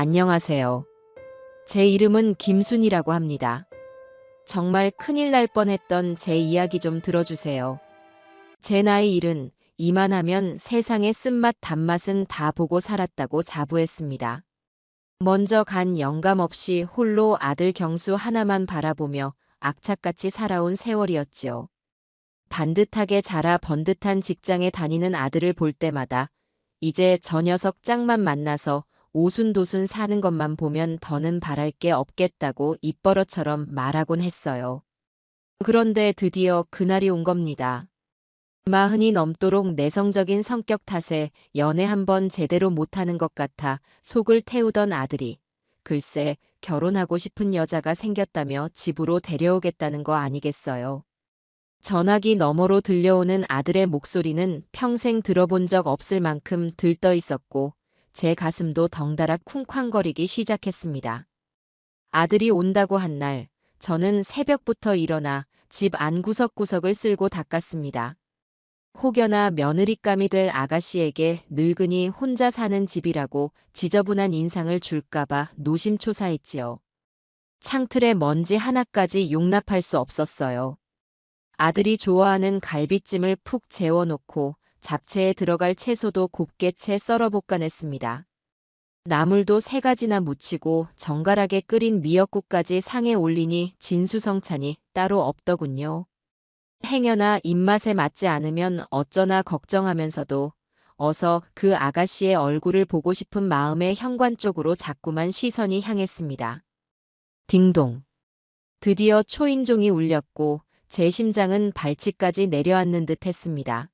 안녕하세요. 제 이름은 김순이라고 합니다. 정말 큰일 날 뻔했던 제 이야기 좀 들어주세요. 제 나이 70, 이만하면 세상의 쓴맛 단맛은 다 보고 살았다고 자부했습니다. 먼저 간 영감 없이 홀로 아들 경수 하나만 바라보며 악착같이 살아온 세월이었지요. 반듯하게 자라 번듯한 직장에 다니는 아들을 볼 때마다 이제 저 녀석 짝만 만나서 오순도순 사는 것만 보면 더는 바랄 게 없겠다고 입버릇처럼 말하곤 했어요. 그런데 드디어 그날이 온 겁니다. 40이 넘도록 내성적인 성격 탓에 연애 한번 제대로 못하는 것 같아 속을 태우던 아들이 글쎄 결혼하고 싶은 여자가 생겼다며 집으로 데려오겠다는 거 아니겠어요. 전화기 너머로 들려오는 아들의 목소리는 평생 들어본 적 없을 만큼 들떠 있었고 제 가슴도 덩달아 쿵쾅거리기 시작했습니다. 아들이 온다고 한 날 저는 새벽부터 일어나 집 안 구석구석을 쓸고 닦았습니다. 혹여나 며느리감이 될 아가씨에게 늙은이 혼자 사는 집이라고 지저분한 인상을 줄까봐 노심초사했지요. 창틀에 먼지 하나까지 용납할 수 없었어요. 아들이 좋아하는 갈비찜을 푹 재워놓고 잡채에 들어갈 채소도 곱게 채 썰어 볶아냈습니다. 나물도 3가지나 무치고 정갈하게 끓인 미역국까지 상에 올리니 진수성찬이 따로 없더군요. 행여나 입맛에 맞지 않으면 어쩌나 걱정하면서도 어서 그 아가씨의 얼굴을 보고 싶은 마음의 현관 쪽으로 자꾸만 시선이 향했습니다. 딩동. 드디어 초인종이 울렸고 제 심장은 발치까지 내려앉는 듯 했습니다.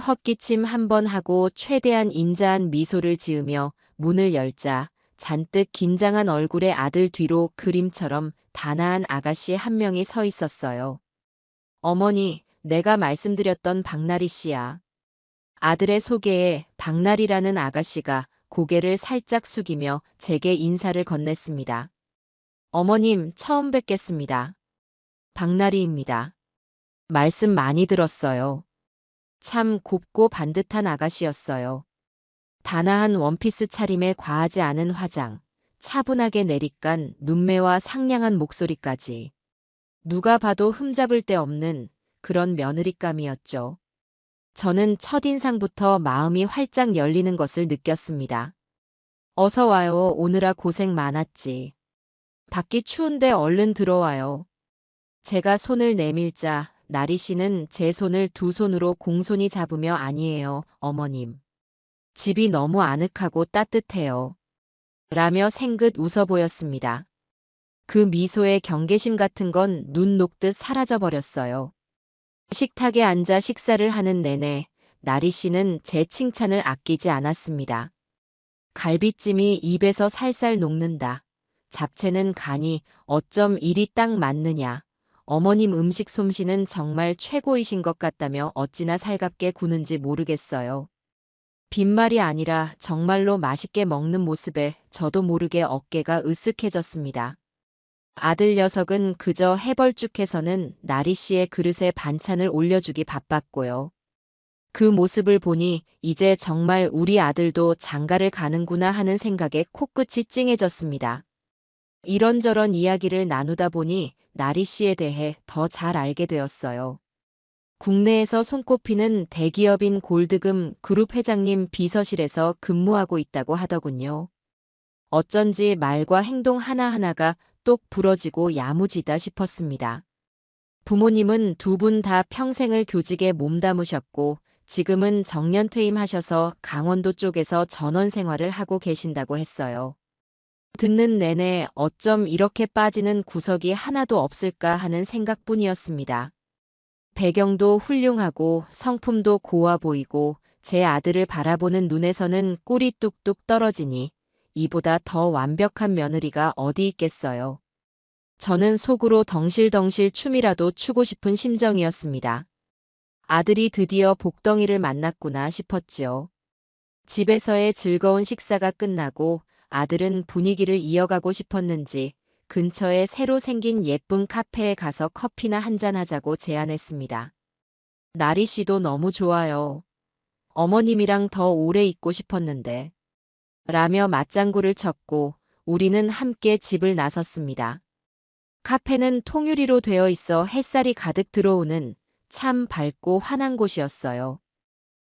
헛기침 한 번 하고 최대한 인자한 미소를 지으며 문을 열자 잔뜩 긴장한 얼굴의 아들 뒤로 그림처럼 단아한 아가씨 한 명이 서 있었어요. 어머니, 내가 말씀드렸던 박나리 씨야. 아들의 소개에 박나리라는 아가씨가 고개를 살짝 숙이며 제게 인사를 건넸습니다. 어머님, 처음 뵙겠습니다. 박나리입니다. 말씀 많이 들었어요. 참 곱고 반듯한 아가씨였어요. 단아한 원피스 차림에 과하지 않은 화장, 차분하게 내리깐 눈매와 상냥한 목소리까지. 누가 봐도 흠잡을 데 없는 그런 며느리감이었죠. 저는 첫인상부터 마음이 활짝 열리는 것을 느꼈습니다. 어서 와요. 오느라 고생 많았지. 밖이 추운데 얼른 들어와요. 제가 손을 내밀자 나리 씨는 제 손을 두 손으로 공손히 잡으며 아니에요, 어머님. 집이 너무 아늑하고 따뜻해요. 라며 생긋 웃어 보였습니다. 그 미소의 경계심 같은 건 눈 녹듯 사라져 버렸어요. 식탁에 앉아 식사를 하는 내내 나리 씨는 제 칭찬을 아끼지 않았습니다. 갈비찜이 입에서 살살 녹는다. 잡채는 간이 어쩜 이리 딱 맞느냐. 어머님 음식 솜씨는 정말 최고이신 것 같다며 어찌나 살갑게 구는지 모르겠어요. 빈말이 아니라 정말로 맛있게 먹는 모습에 저도 모르게 어깨가 으쓱해졌습니다. 아들 녀석은 그저 해벌쭉해서는 나리 씨의 그릇에 반찬을 올려주기 바빴고요. 그 모습을 보니 이제 정말 우리 아들도 장가를 가는구나 하는 생각에 코끝이 찡해졌습니다. 이런저런 이야기를 나누다 보니 나리 씨에 대해 더 잘 알게 되었어요. 국내에서 손꼽히는 대기업인 골드금 그룹 회장님 비서실에서 근무하고 있다고 하더군요. 어쩐지 말과 행동 하나하나가 똑 부러지고 야무지다 싶었습니다. 부모님은 두 분 다 평생을 교직에 몸담으셨고 지금은 정년퇴임하셔서 강원도 쪽에서 전원 생활을 하고 계신다고 했어요. 듣는 내내 어쩜 이렇게 빠지는 구석이 하나도 없을까 하는 생각뿐이었습니다. 배경도 훌륭하고 성품도 고와 보이고 제 아들을 바라보는 눈에서는 꿀이 뚝뚝 떨어지니 이보다 더 완벽한 며느리가 어디 있겠어요. 저는 속으로 덩실덩실 춤이라도 추고 싶은 심정이었습니다. 아들이 드디어 복덩이를 만났구나 싶었지요. 집에서의 즐거운 식사가 끝나고 아들은 분위기를 이어가고 싶었는지 근처에 새로 생긴 예쁜 카페에 가서 커피나 한잔하자고 제안했습니다. 나리 씨도 너무 좋아요. 어머님이랑 더 오래 있고 싶었는데. 라며 맞장구를 쳤고 우리는 함께 집을 나섰습니다. 카페는 통유리로 되어 있어 햇살이 가득 들어오는 참 밝고 환한 곳이었어요.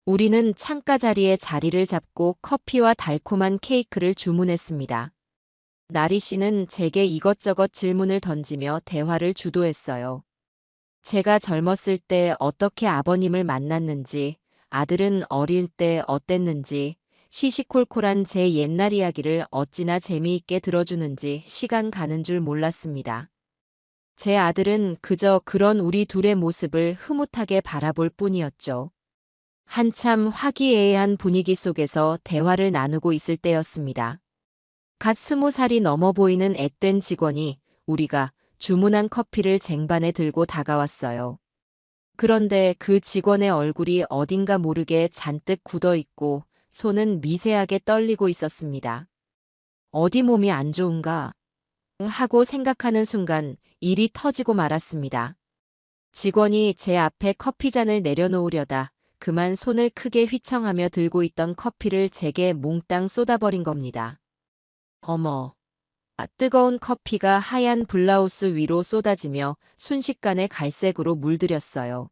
우리는 창가 자리에 자리를 잡고 커피와 달콤한 케이크를 주문했습니다. 나리 씨는 제게 이것저것 질문을 던지며 대화를 주도했어요. 제가 젊었을 때 어떻게 아버님을 만났는지, 아들은 어릴 때 어땠는지, 시시콜콜한 제 옛날 이야기를 어찌나 재미있게 들어주는지 시간 가는 줄 몰랐습니다. 제 아들은 그저 그런 우리 둘의 모습을 흐뭇하게 바라볼 뿐이었죠. 한참 화기애애한 분위기 속에서 대화를 나누고 있을 때였습니다. 갓 20살이 넘어 보이는 앳된 직원이 우리가 주문한 커피를 쟁반에 들고 다가왔어요. 그런데 그 직원의 얼굴이 어딘가 모르게 잔뜩 굳어 있고 손은 미세하게 떨리고 있었습니다. 어디 몸이 안 좋은가 하고 생각하는 순간 일이 터지고 말았습니다. 직원이 제 앞에 커피잔을 내려놓으려다 그만 손을 크게 휘청하며 들고 있던 커피를 제게 몽땅 쏟아버린 겁니다. 어머. 뜨거운 커피가 하얀 블라우스 위로 쏟아지며 순식간에 갈색으로 물들였어요.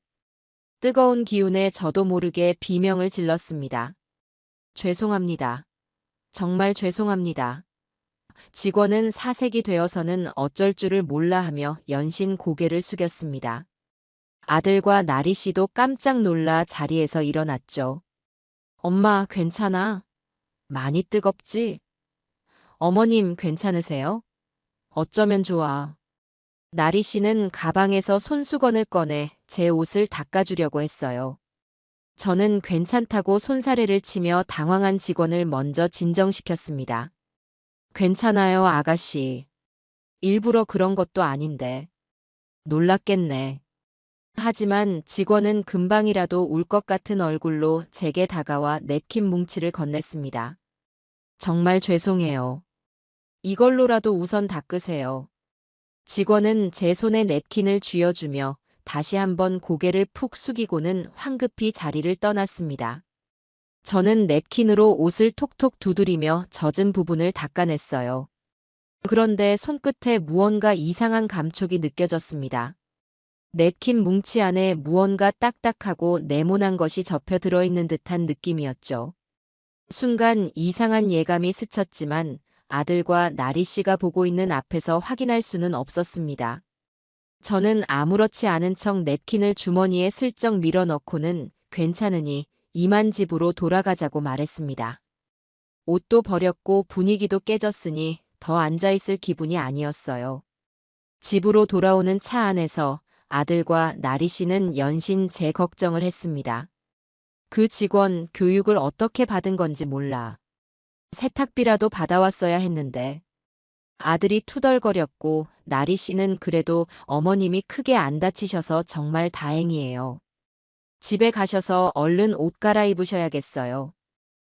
뜨거운 기운에 저도 모르게 비명을 질렀습니다. 죄송합니다. 정말 죄송합니다. 직원은 사색이 되어서는 어쩔 줄을 몰라 하며 연신 고개를 숙였습니다. 아들과 나리 씨도 깜짝 놀라 자리에서 일어났죠. 엄마, 괜찮아? 많이 뜨겁지? 어머님, 괜찮으세요? 어쩌면 좋아. 나리 씨는 가방에서 손수건을 꺼내 제 옷을 닦아주려고 했어요. 저는 괜찮다고 손사래를 치며 당황한 직원을 먼저 진정시켰습니다. 괜찮아요, 아가씨. 일부러 그런 것도 아닌데. 놀랐겠네. 하지만 직원은 금방이라도 울 것 같은 얼굴로 제게 다가와 냅킨 뭉치를 건넸습니다. 정말 죄송해요. 이걸로라도 우선 닦으세요. 직원은 제 손에 냅킨을 쥐어주며 다시 한번 고개를 푹 숙이고는 황급히 자리를 떠났습니다. 저는 냅킨으로 옷을 톡톡 두드리며 젖은 부분을 닦아냈어요. 그런데 손끝에 무언가 이상한 감촉이 느껴졌습니다. 냅킨 뭉치 안에 무언가 딱딱하고 네모난 것이 접혀 들어있는 듯한 느낌이었죠. 순간 이상한 예감이 스쳤지만 아들과 나리 씨가 보고 있는 앞에서 확인할 수는 없었습니다. 저는 아무렇지 않은 척 냅킨을 주머니에 슬쩍 밀어넣고는 괜찮으니 이만 집으로 돌아가자고 말했습니다. 옷도 버렸고 분위기도 깨졌으니 더 앉아있을 기분이 아니었어요. 집으로 돌아오는 차 안에서 아들과 나리 씨는 연신 제 걱정을 했습니다. 그 직원 교육을 어떻게 받은 건지 몰라. 세탁비라도 받아왔어야 했는데. 아들이 투덜거렸고 나리 씨는 그래도 어머님이 크게 안 다치셔서 정말 다행이에요. 집에 가셔서 얼른 옷 갈아입으셔야겠어요.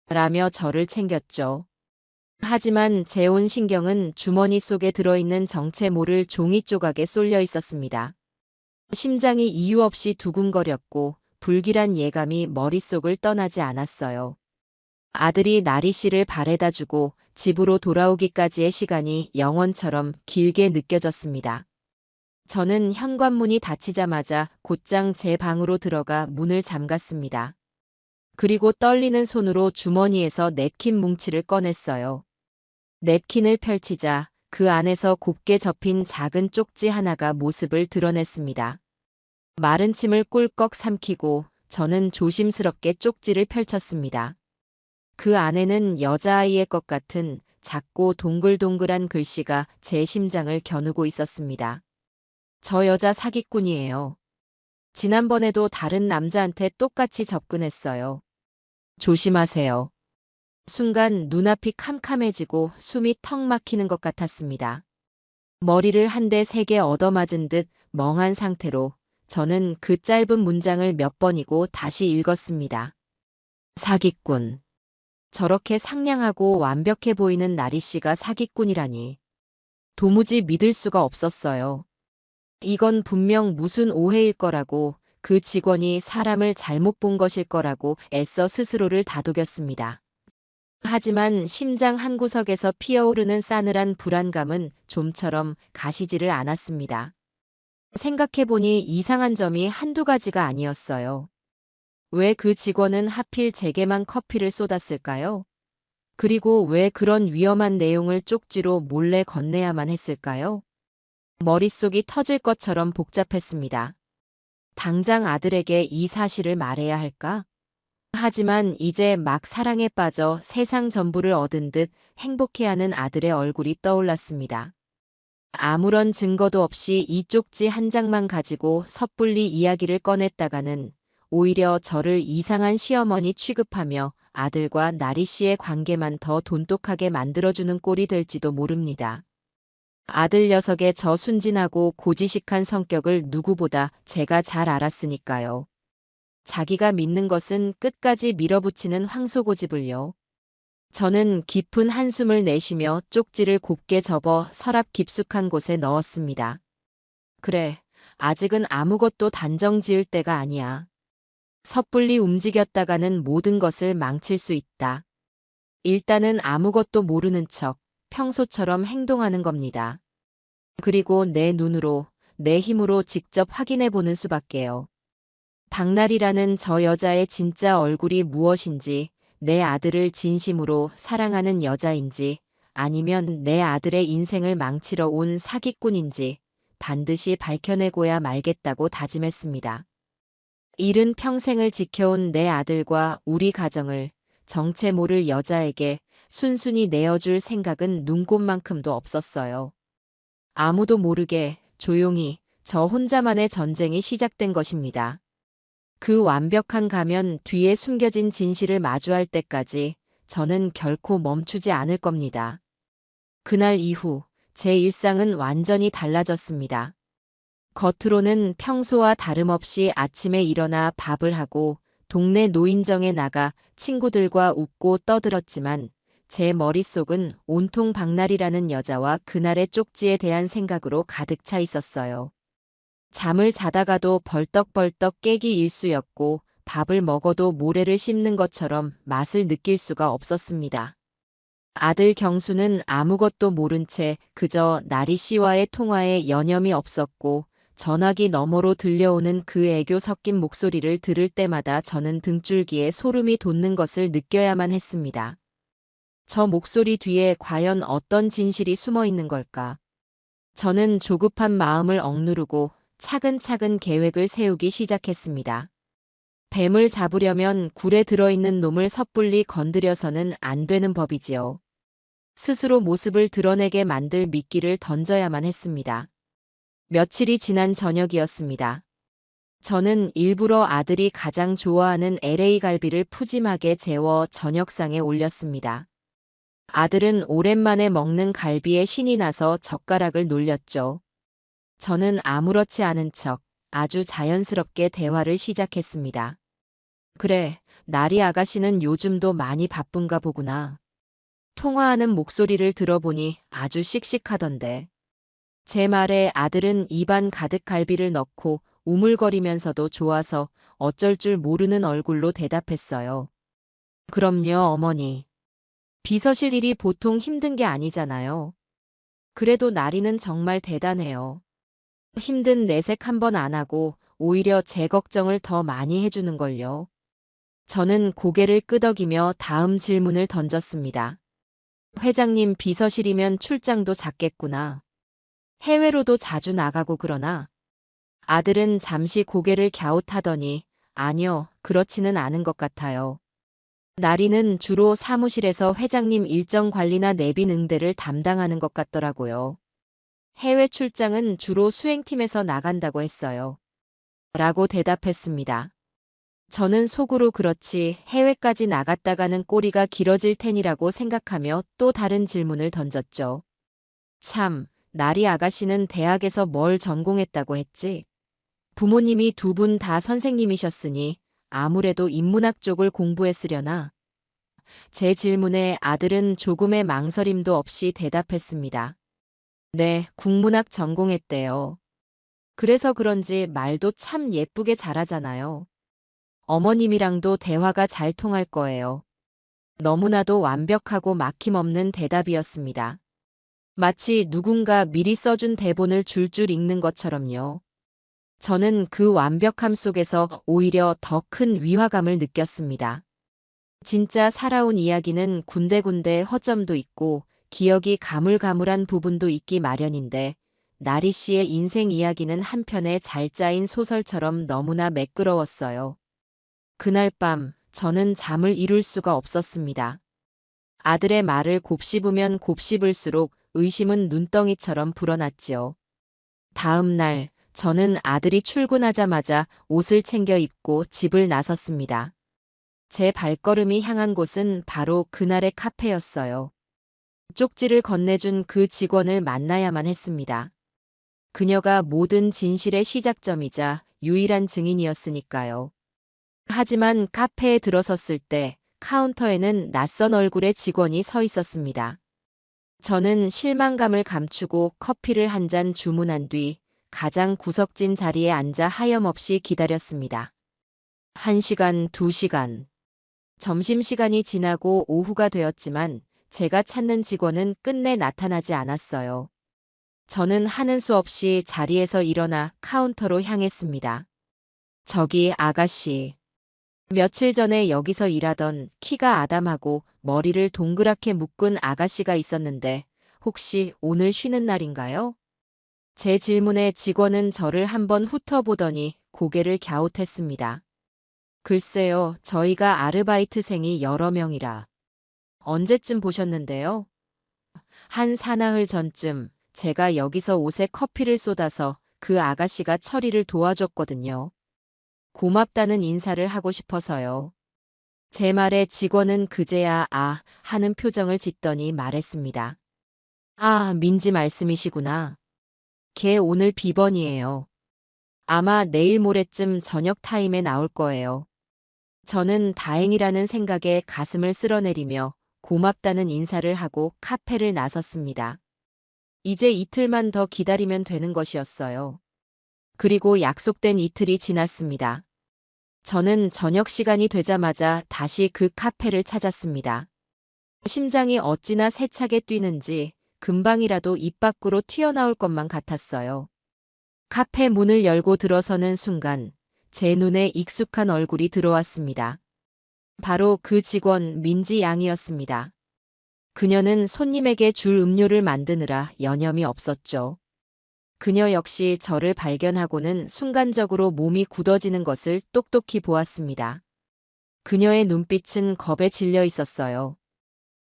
라며 저를 챙겼죠. 하지만 제 온 신경은 주머니 속에 들어있는 정체 모를 종이 조각에 쏠려 있었습니다. 심장이 이유 없이 두근거렸고 불길한 예감이 머릿속을 떠나지 않았어요. 아들이 나리 씨를 바래다 주고 집으로 돌아오기까지의 시간이 영원처럼 길게 느껴졌습니다. 저는 현관문이 닫히자마자 곧장 제 방으로 들어가 문을 잠갔습니다. 그리고 떨리는 손으로 주머니에서 냅킨 뭉치를 꺼냈어요. 냅킨을 펼치자 그 안에서 곱게 접힌 작은 쪽지 하나가 모습을 드러냈습니다. 마른 침을 꿀꺽 삼키고 저는 조심스럽게 쪽지를 펼쳤습니다. 그 안에는 여자아이의 것 같은 작고 동글동글한 글씨가 제 심장을 겨누고 있었습니다. 저 여자 사기꾼이에요. 지난번에도 다른 남자한테 똑같이 접근했어요. 조심하세요. 순간 눈앞이 캄캄해지고 숨이 턱 막히는 것 같았습니다. 머리를 한 대 세게 얻어맞은 듯 멍한 상태로 저는 그 짧은 문장을 몇 번이고 다시 읽었습니다. 사기꾼. 저렇게 상냥하고 완벽해 보이는 나리 씨가 사기꾼이라니. 도무지 믿을 수가 없었어요. 이건 분명 무슨 오해일 거라고, 그 직원이 사람을 잘못 본 것일 거라고 애써 스스로를 다독였습니다. 하지만 심장 한구석에서 피어오르는 싸늘한 불안감은 좀처럼 가시지를 않았습니다. 생각해보니 이상한 점이 한두 가지가 아니었어요. 왜 그 직원은 하필 제게만 커피를 쏟았을까요? 그리고 왜 그런 위험한 내용을 쪽지로 몰래 건네야만 했을까요? 머릿속이 터질 것처럼 복잡했습니다. 당장 아들에게 이 사실을 말해야 할까? 하지만 이제 막 사랑에 빠져 세상 전부를 얻은 듯 행복해하는 아들의 얼굴이 떠올랐습니다. 아무런 증거도 없이 이 쪽지 한 장만 가지고 섣불리 이야기를 꺼냈다가는 오히려 저를 이상한 시어머니 취급하며 아들과 나리 씨의 관계만 더 돈독하게 만들어주는 꼴이 될지도 모릅니다. 아들 녀석의 저 순진하고 고지식한 성격을 누구보다 제가 잘 알았으니까요. 자기가 믿는 것은 끝까지 밀어붙이는 황소고집을요. 저는 깊은 한숨을 내쉬며 쪽지를 곱게 접어 서랍 깊숙한 곳에 넣었습니다. 그래, 아직은 아무것도 단정 지을 때가 아니야. 섣불리 움직였다가는 모든 것을 망칠 수 있다. 일단은 아무것도 모르는 척 평소처럼 행동하는 겁니다. 그리고 내 눈으로, 내 힘으로 직접 확인해 보는 수밖에요. 박날이라는 저 여자의 진짜 얼굴이 무엇인지, 내 아들을 진심으로 사랑하는 여자인지, 아니면 내 아들의 인생을 망치러 온 사기꾼인지 반드시 밝혀내고야 말겠다고 다짐했습니다. 이른 평생을 지켜온 내 아들과 우리 가정을 정체 모를 여자에게 순순히 내어줄 생각은 눈꼽만큼도 없었어요. 아무도 모르게 조용히 저 혼자만의 전쟁이 시작된 것입니다. 그 완벽한 가면 뒤에 숨겨진 진실을 마주할 때까지 저는 결코 멈추지 않을 겁니다. 그날 이후 제 일상은 완전히 달라졌습니다. 겉으로는 평소와 다름없이 아침에 일어나 밥을 하고 동네 노인정에 나가 친구들과 웃고 떠들었지만 제 머릿속은 온통 박날이라는 여자와 그날의 쪽지에 대한 생각으로 가득 차 있었어요. 잠을 자다가도 벌떡벌떡 깨기 일쑤였고 밥을 먹어도 모래를 씹는 것처럼 맛을 느낄 수가 없었습니다. 아들 경수는 아무것도 모른 채 그저 나리 씨와의 통화에 여념이 없었고 전화기 너머로 들려오는 그 애교 섞인 목소리를 들을 때마다 저는 등줄기에 소름이 돋는 것을 느껴야만 했습니다. 저 목소리 뒤에 과연 어떤 진실이 숨어 있는 걸까? 저는 조급한 마음을 억누르고 차근차근 계획을 세우기 시작했습니다. 뱀을 잡으려면 굴에 들어있는 놈을 섣불리 건드려서는 안 되는 법이지요. 스스로 모습을 드러내게 만들 미끼를 던져야만 했습니다. 며칠이 지난 저녁이었습니다. 저는 일부러 아들이 가장 좋아하는 LA 갈비를 푸짐하게 재워 저녁상에 올렸습니다. 아들은 오랜만에 먹는 갈비에 신이 나서 젓가락을 놀렸죠. 저는 아무렇지 않은 척 아주 자연스럽게 대화를 시작했습니다. 그래, 나리 아가씨는 요즘도 많이 바쁜가 보구나. 통화하는 목소리를 들어보니 아주 씩씩하던데. 제 말에 아들은 입안 가득 갈비를 넣고 우물거리면서도 좋아서 어쩔 줄 모르는 얼굴로 대답했어요. 그럼요, 어머니. 비서실 일이 보통 힘든 게 아니잖아요. 그래도 나리는 정말 대단해요. 힘든 내색 한 번 안 하고 오히려 제 걱정을 더 많이 해주는걸요. 저는 고개를 끄덕이며 다음 질문을 던졌습니다. 회장님 비서실이면 출장도 잦겠구나. 해외로도 자주 나가고 그러나? 아들은 잠시 고개를 갸웃하더니 아니요, 그렇지는 않은 것 같아요. 나리는 주로 사무실에서 회장님 일정 관리나 내빈 응대를 담당하는 것 같더라고요. 해외 출장은 주로 수행팀에서 나간다고 했어요. 라고 대답했습니다. 저는 속으로 그렇지 해외까지 나갔다가는 꼬리가 길어질 테니라고 생각하며 또 다른 질문을 던졌죠. 참, 나리 아가씨는 대학에서 뭘 전공했다고 했지? 부모님이 두 분 다 선생님이셨으니 아무래도 인문학 쪽을 공부했으려나? 제 질문에 아들은 조금의 망설임도 없이 대답했습니다. 네, 국문학 전공했대요. 그래서 그런지 말도 참 예쁘게 잘하잖아요. 어머님이랑도 대화가 잘 통할 거예요. 너무나도 완벽하고 막힘없는 대답이었습니다. 마치 누군가 미리 써준 대본을 줄줄 읽는 것처럼요. 저는 그 완벽함 속에서 오히려 더 큰 위화감을 느꼈습니다. 진짜 살아온 이야기는 군데군데 허점도 있고 기억이 가물가물한 부분도 있기 마련인데 나리 씨의 인생 이야기는 한편의 잘 짜인 소설처럼 너무나 매끄러웠어요. 그날 밤 저는 잠을 이룰 수가 없었습니다. 아들의 말을 곱씹으면 곱씹을수록 의심은 눈덩이처럼 불어났지요. 다음 날 저는 아들이 출근하자마자 옷을 챙겨 입고 집을 나섰습니다. 제 발걸음이 향한 곳은 바로 그날의 카페였어요. 쪽지를 건네준 그 직원을 만나야만 했습니다. 그녀가 모든 진실의 시작점이자 유일한 증인이었으니까요. 하지만 카페에 들어섰을 때 카운터에는 낯선 얼굴의 직원이 서 있었습니다. 저는 실망감을 감추고 커피를 한 잔 주문한 뒤 가장 구석진 자리에 앉아 하염없이 기다렸습니다. 1시간, 2시간. 점심시간이 지나고 오후가 되었지만 제가 찾는 직원은 끝내 나타나지 않았어요. 저는 하는 수 없이 자리에서 일어나 카운터로 향했습니다. 저기 아가씨. 며칠 전에 여기서 일하던 키가 아담하고 머리를 동그랗게 묶은 아가씨가 있었는데 혹시 오늘 쉬는 날인가요? 제 질문에 직원은 저를 한번 훑어보더니 고개를 갸웃했습니다. 글쎄요, 저희가 아르바이트생이 여러 명이라. 언제쯤 보셨는데요? 한 사나흘 전쯤 제가 여기서 옷에 커피를 쏟아서 그 아가씨가 처리를 도와줬거든요. 고맙다는 인사를 하고 싶어서요. 제 말에 직원은 그제야 아 하는 표정을 짓더니 말했습니다. 아, 민지 말씀이시구나. 걔 오늘 비번이에요. 아마 내일 모레쯤 저녁 타임에 나올 거예요. 저는 다행이라는 생각에 가슴을 쓸어내리며 고맙다는 인사를 하고 카페를 나섰습니다. 이제 이틀만 더 기다리면 되는 것이었어요. 그리고 약속된 이틀이 지났습니다. 저는 저녁 시간이 되자마자 다시 그 카페를 찾았습니다. 심장이 어찌나 세차게 뛰는지 금방이라도 입 밖으로 튀어나올 것만 같았어요. 카페 문을 열고 들어서는 순간 제 눈에 익숙한 얼굴이 들어왔습니다. 바로 그 직원 민지 양이었습니다. 그녀는 손님에게 줄 음료를 만드느라 여념이 없었죠. 그녀 역시 저를 발견하고는 순간적으로 몸이 굳어지는 것을 똑똑히 보았습니다. 그녀의 눈빛은 겁에 질려 있었어요.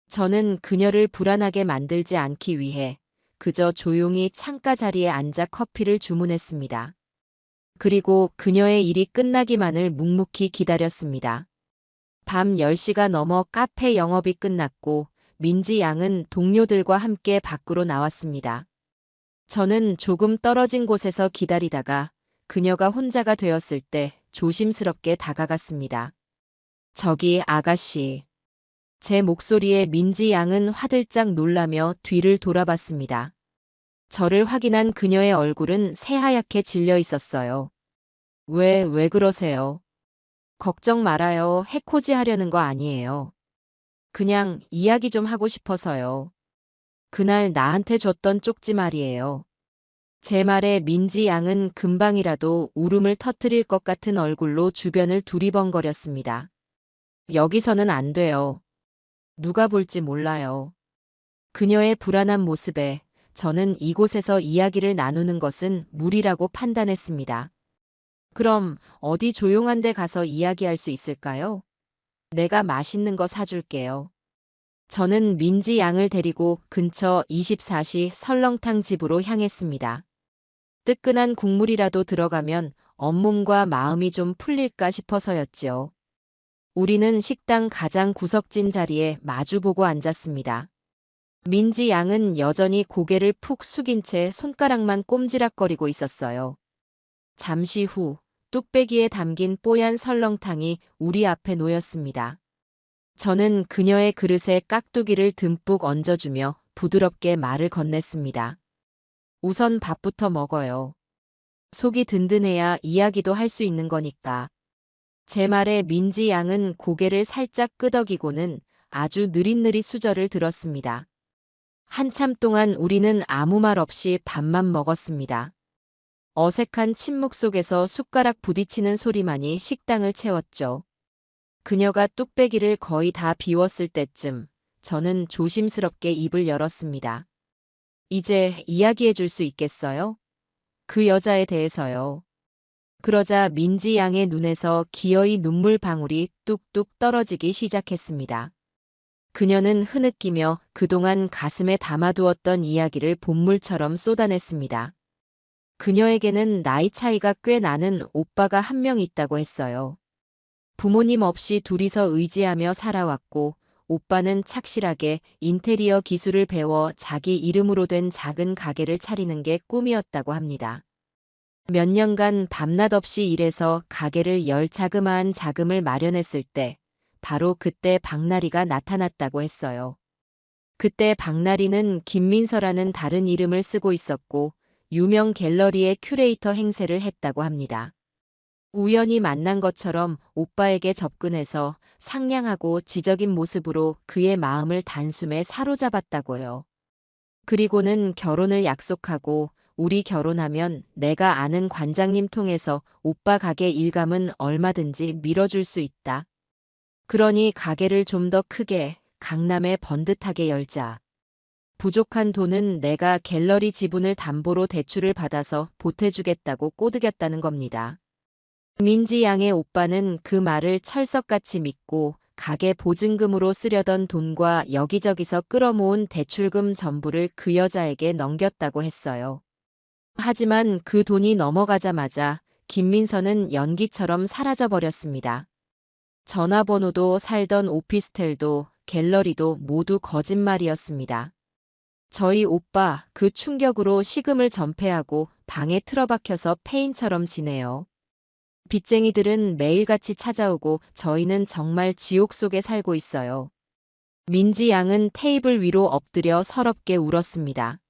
저는 그녀를 불안하게 만들지 않기 위해 그저 조용히 창가 자리에 앉아 커피를 주문했습니다. 그리고 그녀의 일이 끝나기만을 묵묵히 기다렸습니다. 밤 10시가 넘어 카페 영업이 끝났고 민지 양은 동료들과 함께 밖으로 나왔습니다. 저는 조금 떨어진 곳에서 기다리다가 그녀가 혼자가 되었을 때 조심스럽게 다가갔습니다. 저기 아가씨. 제 목소리에 민지 양은 화들짝 놀라며 뒤를 돌아봤습니다. 저를 확인한 그녀의 얼굴은 새하얗게 질려 있었어요. 왜 그러세요? 걱정 말아요. 해코지 하려는 거 아니에요. 그냥 이야기 좀 하고 싶어서요. 그날 나한테 줬던 쪽지 말이에요. 제 말에 민지 양은 금방이라도 울음을 터뜨릴 것 같은 얼굴로 주변을 두리번거렸습니다. 여기서는 안 돼요. 누가 볼지 몰라요. 그녀의 불안한 모습에 저는 이곳에서 이야기를 나누는 것은 무리라고 판단했습니다. 그럼 어디 조용한 데 가서 이야기할 수 있을까요? 내가 맛있는 거 사줄게요. 저는 민지 양을 데리고 근처 24시 설렁탕 집으로 향했습니다. 뜨끈한 국물이라도 들어가면 온몸과 마음이 좀 풀릴까 싶어서였지요. 우리는 식당 가장 구석진 자리에 마주보고 앉았습니다. 민지 양은 여전히 고개를 푹 숙인 채 손가락만 꼼지락거리고 있었어요. 잠시 후 뚝배기에 담긴 뽀얀 설렁탕이 우리 앞에 놓였습니다. 저는 그녀의 그릇에 깍두기를 듬뿍 얹어주며 부드럽게 말을 건넸습니다. 우선 밥부터 먹어요. 속이 든든해야 이야기도 할 수 있는 거니까. 제 말에 민지 양은 고개를 살짝 끄덕이고는 아주 느릿느릿 수저를 들었습니다. 한참 동안 우리는 아무 말 없이 밥만 먹었습니다. 어색한 침묵 속에서 숟가락 부딪히는 소리만이 식당을 채웠죠. 그녀가 뚝배기를 거의 다 비웠을 때쯤 저는 조심스럽게 입을 열었습니다. 이제 이야기해 줄 수 있겠어요? 그 여자에 대해서요. 그러자 민지 양의 눈에서 기어이 눈물 방울이 뚝뚝 떨어지기 시작했습니다. 그녀는 흐느끼며 그동안 가슴에 담아두었던 이야기를 본물처럼 쏟아냈습니다. 그녀에게는 나이 차이가 꽤 나는 오빠가 한 명 있다고 했어요. 부모님 없이 둘이서 의지하며 살아왔고, 오빠는 착실하게 인테리어 기술을 배워 자기 이름으로 된 작은 가게를 차리는 게 꿈이었다고 합니다. 몇 년간 밤낮 없이 일해서 가게를 열 자그마한 자금을 마련했을 때, 바로 그때 박나리가 나타났다고 했어요. 그때 박나리는 김민서라는 다른 이름을 쓰고 있었고, 유명 갤러리의 큐레이터 행세를 했다고 합니다. 우연히 만난 것처럼 오빠에게 접근해서 상냥하고 지적인 모습으로 그의 마음을 단숨에 사로잡았다고요. 그리고는 결혼을 약속하고 우리 결혼하면 내가 아는 관장님 통해서 오빠 가게 일감은 얼마든지 밀어줄 수 있다. 그러니 가게를 좀 더 크게 강남에 번듯하게 열자. 부족한 돈은 내가 갤러리 지분을 담보로 대출을 받아서 보태주겠다고 꼬드겼다는 겁니다. 민지 양의 오빠는 그 말을 철석같이 믿고 가게 보증금으로 쓰려던 돈과 여기저기서 끌어모은 대출금 전부를 그 여자에게 넘겼다고 했어요. 하지만 그 돈이 넘어가자마자 김민서는 연기처럼 사라져버렸습니다. 전화번호도 살던 오피스텔도 갤러리도 모두 거짓말이었습니다. 저희 오빠 그 충격으로 식음을 전폐하고 방에 틀어박혀서 폐인처럼 지내요. 빚쟁이들은 매일같이 찾아오고 저희는 정말 지옥 속에 살고 있어요. 민지 양은 테이블 위로 엎드려 서럽게 울었습니다.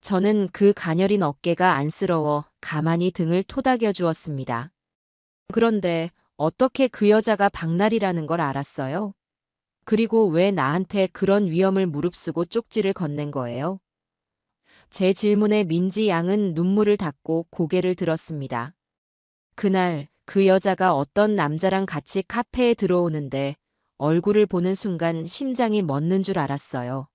저는 그 가녀린 어깨가 안쓰러워 가만히 등을 토닥여 주었습니다. 그런데 어떻게 그 여자가 박나리라는 걸 알았어요? 그리고 왜 나한테 그런 위험을 무릅쓰고 쪽지를 건넨 거예요? 제 질문에 민지 양은 눈물을 닦고 고개를 들었습니다. 그날 그 여자가 어떤 남자랑 같이 카페에 들어오는데 얼굴을 보는 순간 심장이 멎는 줄 알았어요.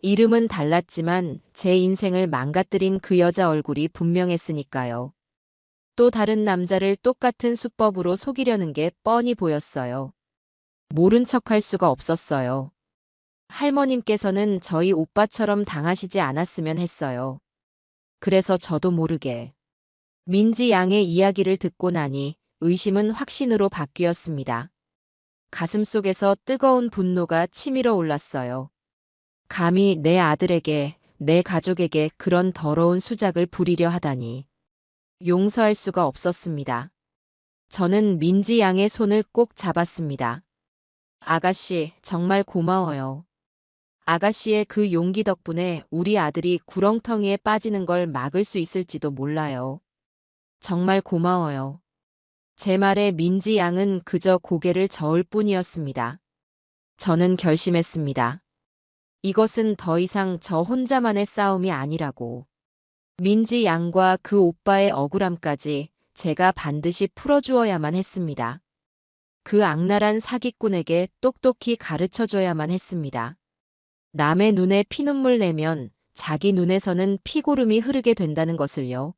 이름은 달랐지만 제 인생을 망가뜨린 그 여자 얼굴이 분명했으니까요. 또 다른 남자를 똑같은 수법으로 속이려는 게 뻔히 보였어요. 모른 척할 수가 없었어요. 할머님께서는 저희 오빠처럼 당하시지 않았으면 했어요. 그래서 저도 모르게 민지 양의 이야기를 듣고 나니 의심은 확신으로 바뀌었습니다. 가슴속에서 뜨거운 분노가 치밀어 올랐어요. 감히 내 아들에게, 내 가족에게 그런 더러운 수작을 부리려 하다니. 용서할 수가 없었습니다. 저는 민지 양의 손을 꼭 잡았습니다. 아가씨, 정말 고마워요. 아가씨의 그 용기 덕분에 우리 아들이 구렁텅이에 빠지는 걸 막을 수 있을지도 몰라요. 정말 고마워요. 제 말에 민지 양은 그저 고개를 저을 뿐이었습니다. 저는 결심했습니다. 이것은 더 이상 저 혼자만의 싸움이 아니라고. 민지 양과 그 오빠의 억울함까지 제가 반드시 풀어주어야만 했습니다. 그 악랄한 사기꾼에게 똑똑히 가르쳐줘야만 했습니다. 남의 눈에 피눈물 내면 자기 눈에서는 피고름이 흐르게 된다는 것을요.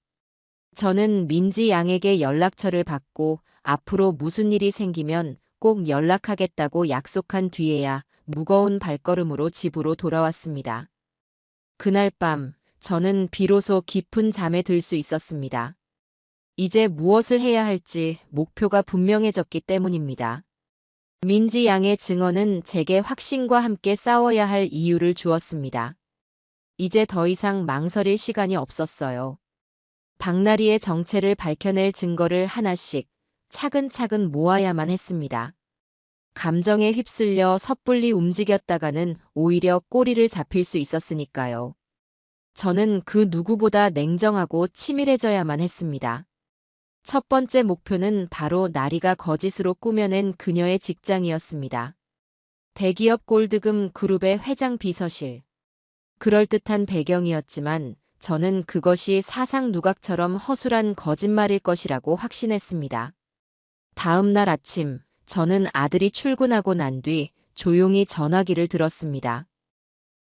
저는 민지 양에게 연락처를 받고 앞으로 무슨 일이 생기면 꼭 연락하겠다고 약속한 뒤에야 무거운 발걸음으로 집으로 돌아왔습니다. 그날 밤 저는 비로소 깊은 잠에 들 수 있었습니다. 이제 무엇을 해야 할지 목표가 분명해졌기 때문입니다. 민지 양의 증언은 제게 확신과 함께 싸워야 할 이유를 주었습니다. 이제 더 이상 망설일 시간이 없었어요. 박나리의 정체를 밝혀낼 증거를 하나씩 차근차근 모아야만 했습니다. 감정에 휩쓸려 섣불리 움직였다가는 오히려 꼬리를 잡힐 수 있었으니까요. 저는 그 누구보다 냉정하고 치밀해져야만 했습니다. 첫 번째 목표는 바로 나리가 거짓으로 꾸며낸 그녀의 직장이었습니다. 대기업 골드금 그룹의 회장 비서실. 그럴듯한 배경이었지만 저는 그것이 사상 누각처럼 허술한 거짓말일 것이라고 확신했습니다. 다음 날 아침, 저는 아들이 출근하고 난 뒤 조용히 전화기를 들었습니다.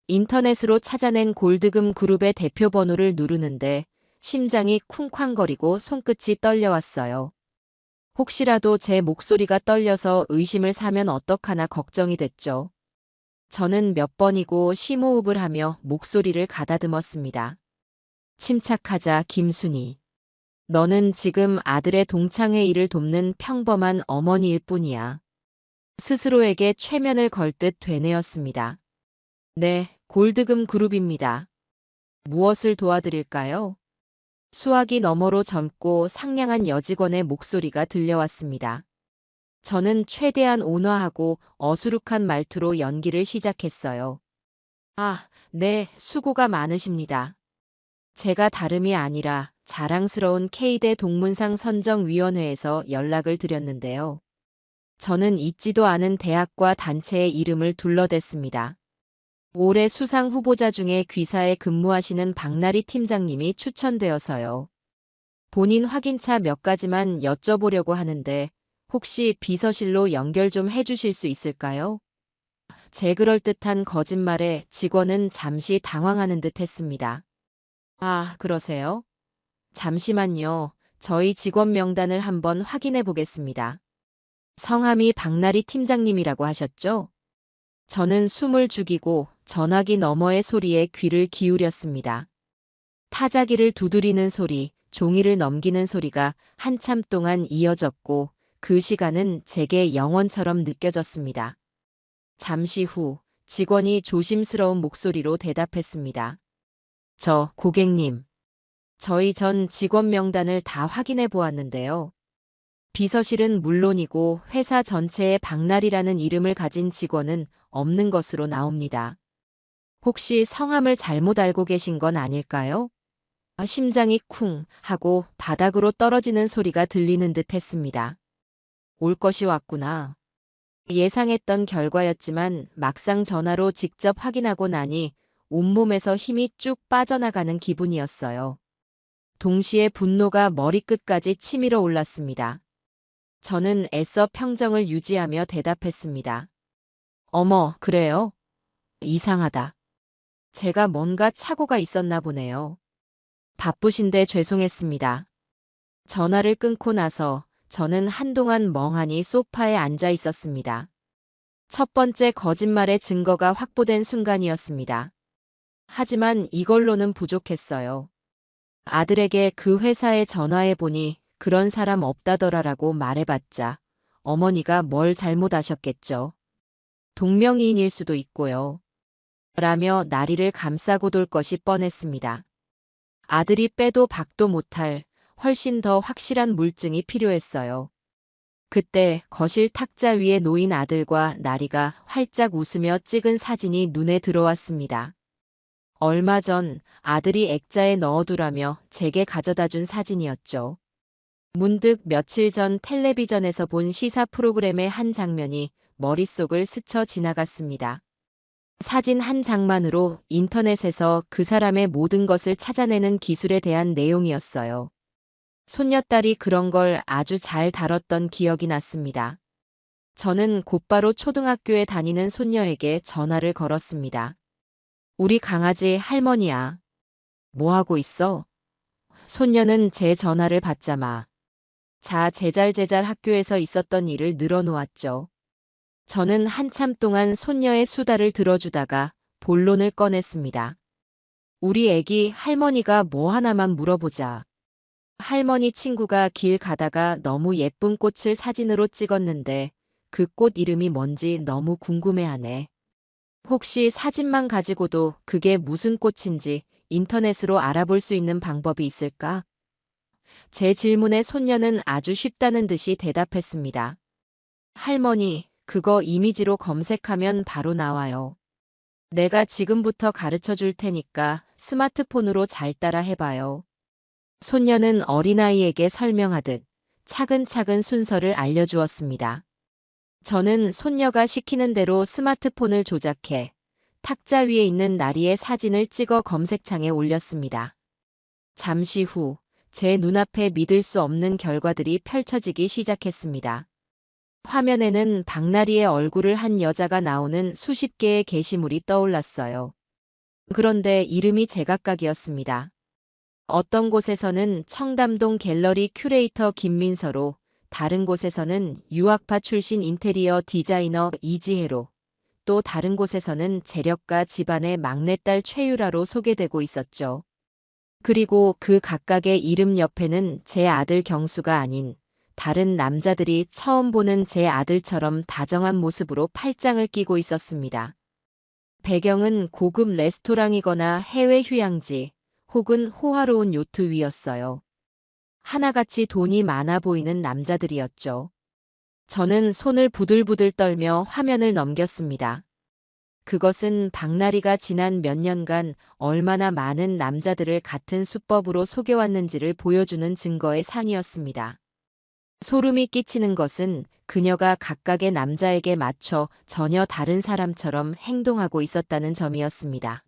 인터넷으로 찾아낸 골드금 그룹의 대표 번호를 누르는데 심장이 쿵쾅거리고 손끝이 떨려왔어요. 혹시라도 제 목소리가 떨려서 의심을 사면 어떡하나 걱정이 됐죠. 저는 몇 번이고 심호흡을 하며 목소리를 가다듬었습니다. 침착하자, 김순희. 너는 지금 아들의 동창회 일을 돕는 평범한 어머니일 뿐이야. 스스로에게 최면을 걸 듯 되뇌었습니다. 네, 골드금 그룹입니다. 무엇을 도와드릴까요? 수화기 너머로 젊고 상냥한 여직원의 목소리가 들려왔습니다. 저는 최대한 온화하고 어수룩한 말투로 연기를 시작했어요. 아, 네, 수고가 많으십니다. 제가 다름이 아니라 자랑스러운 K대 동문상 선정위원회에서 연락을 드렸는데요. 저는 잊지도 않은 대학과 단체의 이름을 둘러댔습니다. 올해 수상 후보자 중에 귀사에 근무하시는 박나리 팀장님이 추천되어서요. 본인 확인차 몇 가지만 여쭤보려고 하는데 혹시 비서실로 연결 좀 해주실 수 있을까요? 제 그럴듯한 거짓말에 직원은 잠시 당황하는 듯 했습니다. 아, 그러세요? 잠시만요. 저희 직원 명단을 한번 확인해 보겠습니다. 성함이 박나리 팀장님이라고 하셨죠? 저는 숨을 죽이고 전화기 너머의 소리에 귀를 기울였습니다. 타자기를 두드리는 소리, 종이를 넘기는 소리가 한참 동안 이어졌고 그 시간은 제게 영원처럼 느껴졌습니다. 잠시 후 직원이 조심스러운 목소리로 대답했습니다. 고객님. 저희 전 직원 명단을 다 확인해 보았는데요. 비서실은 물론이고 회사 전체에 박날이라는 이름을 가진 직원은 없는 것으로 나옵니다. 혹시 성함을 잘못 알고 계신 건 아닐까요? 심장이 쿵 하고 바닥으로 떨어지는 소리가 들리는 듯 했습니다. 올 것이 왔구나. 예상했던 결과였지만 막상 전화로 직접 확인하고 나니 온몸에서 힘이 쭉 빠져나가는 기분이었어요. 동시에 분노가 머리끝까지 치밀어 올랐습니다. 저는 애써 평정을 유지하며 대답했습니다. 어머, 그래요? 이상하다. 제가 뭔가 착오가 있었나 보네요. 바쁘신데 죄송했습니다. 전화를 끊고 나서 저는 한동안 멍하니 소파에 앉아 있었습니다. 첫 번째 거짓말의 증거가 확보된 순간이었습니다. 하지만 이걸로는 부족했어요. 아들에게 그 회사에 전화해 보니 그런 사람 없다더라라고 말해봤자 어머니가 뭘 잘못하셨겠죠. 동명이인일 수도 있고요. 라며 나리를 감싸고 돌 것이 뻔했습니다. 아들이 빼도 박도 못할 훨씬 더 확실한 물증이 필요했어요. 그때 거실 탁자 위에 놓인 아들과 나리가 활짝 웃으며 찍은 사진이 눈에 들어왔습니다. 얼마 전 아들이 액자에 넣어두라며 제게 가져다 준 사진이었죠. 문득 며칠 전 텔레비전에서 본 시사 프로그램의 한 장면이 머릿속을 스쳐 지나갔습니다. 사진 한 장만으로 인터넷에서 그 사람의 모든 것을 찾아내는 기술에 대한 내용이었어요. 손녀딸이 그런 걸 아주 잘 다뤘던 기억이 났습니다. 저는 곧바로 초등학교에 다니는 손녀에게 전화를 걸었습니다. 우리 강아지 할머니야. 뭐 하고 있어? 손녀는 제 전화를 받자마 제잘제잘 학교에서 있었던 일을 늘어놓았죠. 저는 한참 동안 손녀의 수다를 들어주다가 본론을 꺼냈습니다. 우리 애기 할머니가 뭐 하나만 물어보자. 할머니 친구가 길 가다가 너무 예쁜 꽃을 사진으로 찍었는데 그 꽃 이름이 뭔지 너무 궁금해하네. 혹시 사진만 가지고도 그게 무슨 꽃인지 인터넷으로 알아볼 수 있는 방법이 있을까? 제 질문에 손녀는 아주 쉽다는 듯이 대답했습니다. 할머니, 그거 이미지로 검색하면 바로 나와요. 내가 지금부터 가르쳐 줄 테니까 스마트폰으로 잘 따라 해봐요. 손녀는 어린아이에게 설명하듯 차근차근 순서를 알려주었습니다. 저는 손녀가 시키는 대로 스마트폰을 조작해 탁자 위에 있는 나리의 사진을 찍어 검색창에 올렸습니다. 잠시 후 제 눈앞에 믿을 수 없는 결과들이 펼쳐지기 시작했습니다. 화면에는 박나리의 얼굴을 한 여자가 나오는 수십 개의 게시물이 떠올랐어요. 그런데 이름이 제각각이었습니다. 어떤 곳에서는 청담동 갤러리 큐레이터 김민서로, 다른 곳에서는 유학파 출신 인테리어 디자이너 이지혜로, 또 다른 곳에서는 재력가 집안의 막내딸 최유라로 소개되고 있었죠. 그리고 그 각각의 이름 옆에는 제 아들 경수가 아닌 다른 남자들이 처음 보는 제 아들처럼 다정한 모습으로 팔짱을 끼고 있었습니다. 배경은 고급 레스토랑이거나 해외 휴양지 혹은 호화로운 요트 위였어요. 하나같이 돈이 많아 보이는 남자들이었죠. 저는 손을 부들부들 떨며 화면을 넘겼습니다. 그것은 박나리가 지난 몇 년간 얼마나 많은 남자들을 같은 수법으로 속여왔는지를 보여주는 증거의 상이었습니다. 소름이 끼치는 것은 그녀가 각각의 남자에게 맞춰 전혀 다른 사람처럼 행동하고 있었다는 점이었습니다.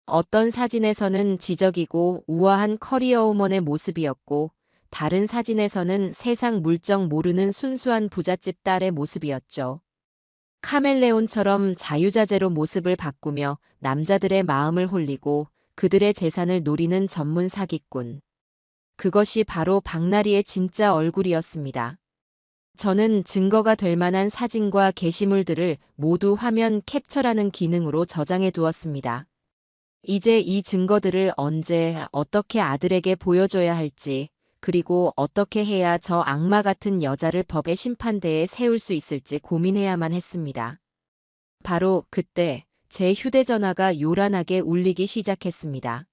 어떤 사진에서는 지적이고 우아한 커리어우먼의 모습이었고, 다른 사진에서는 세상 물정 모르는 순수한 부잣집 딸의 모습이었죠. 카멜레온처럼 자유자재로 모습을 바꾸며 남자들의 마음을 홀리고 그들의 재산을 노리는 전문 사기꾼. 그것이 바로 박나리의 진짜 얼굴이었습니다. 저는 증거가 될 만한 사진과 게시물들을 모두 화면 캡처라는 기능으로 저장해 두었습니다. 이제 이 증거들을 언제 어떻게 아들에게 보여줘야 할지, 그리고 어떻게 해야 저 악마 같은 여자를 법의 심판대에 세울 수 있을지 고민해야만 했습니다. 바로 그때 제 휴대전화가 요란하게 울리기 시작했습니다.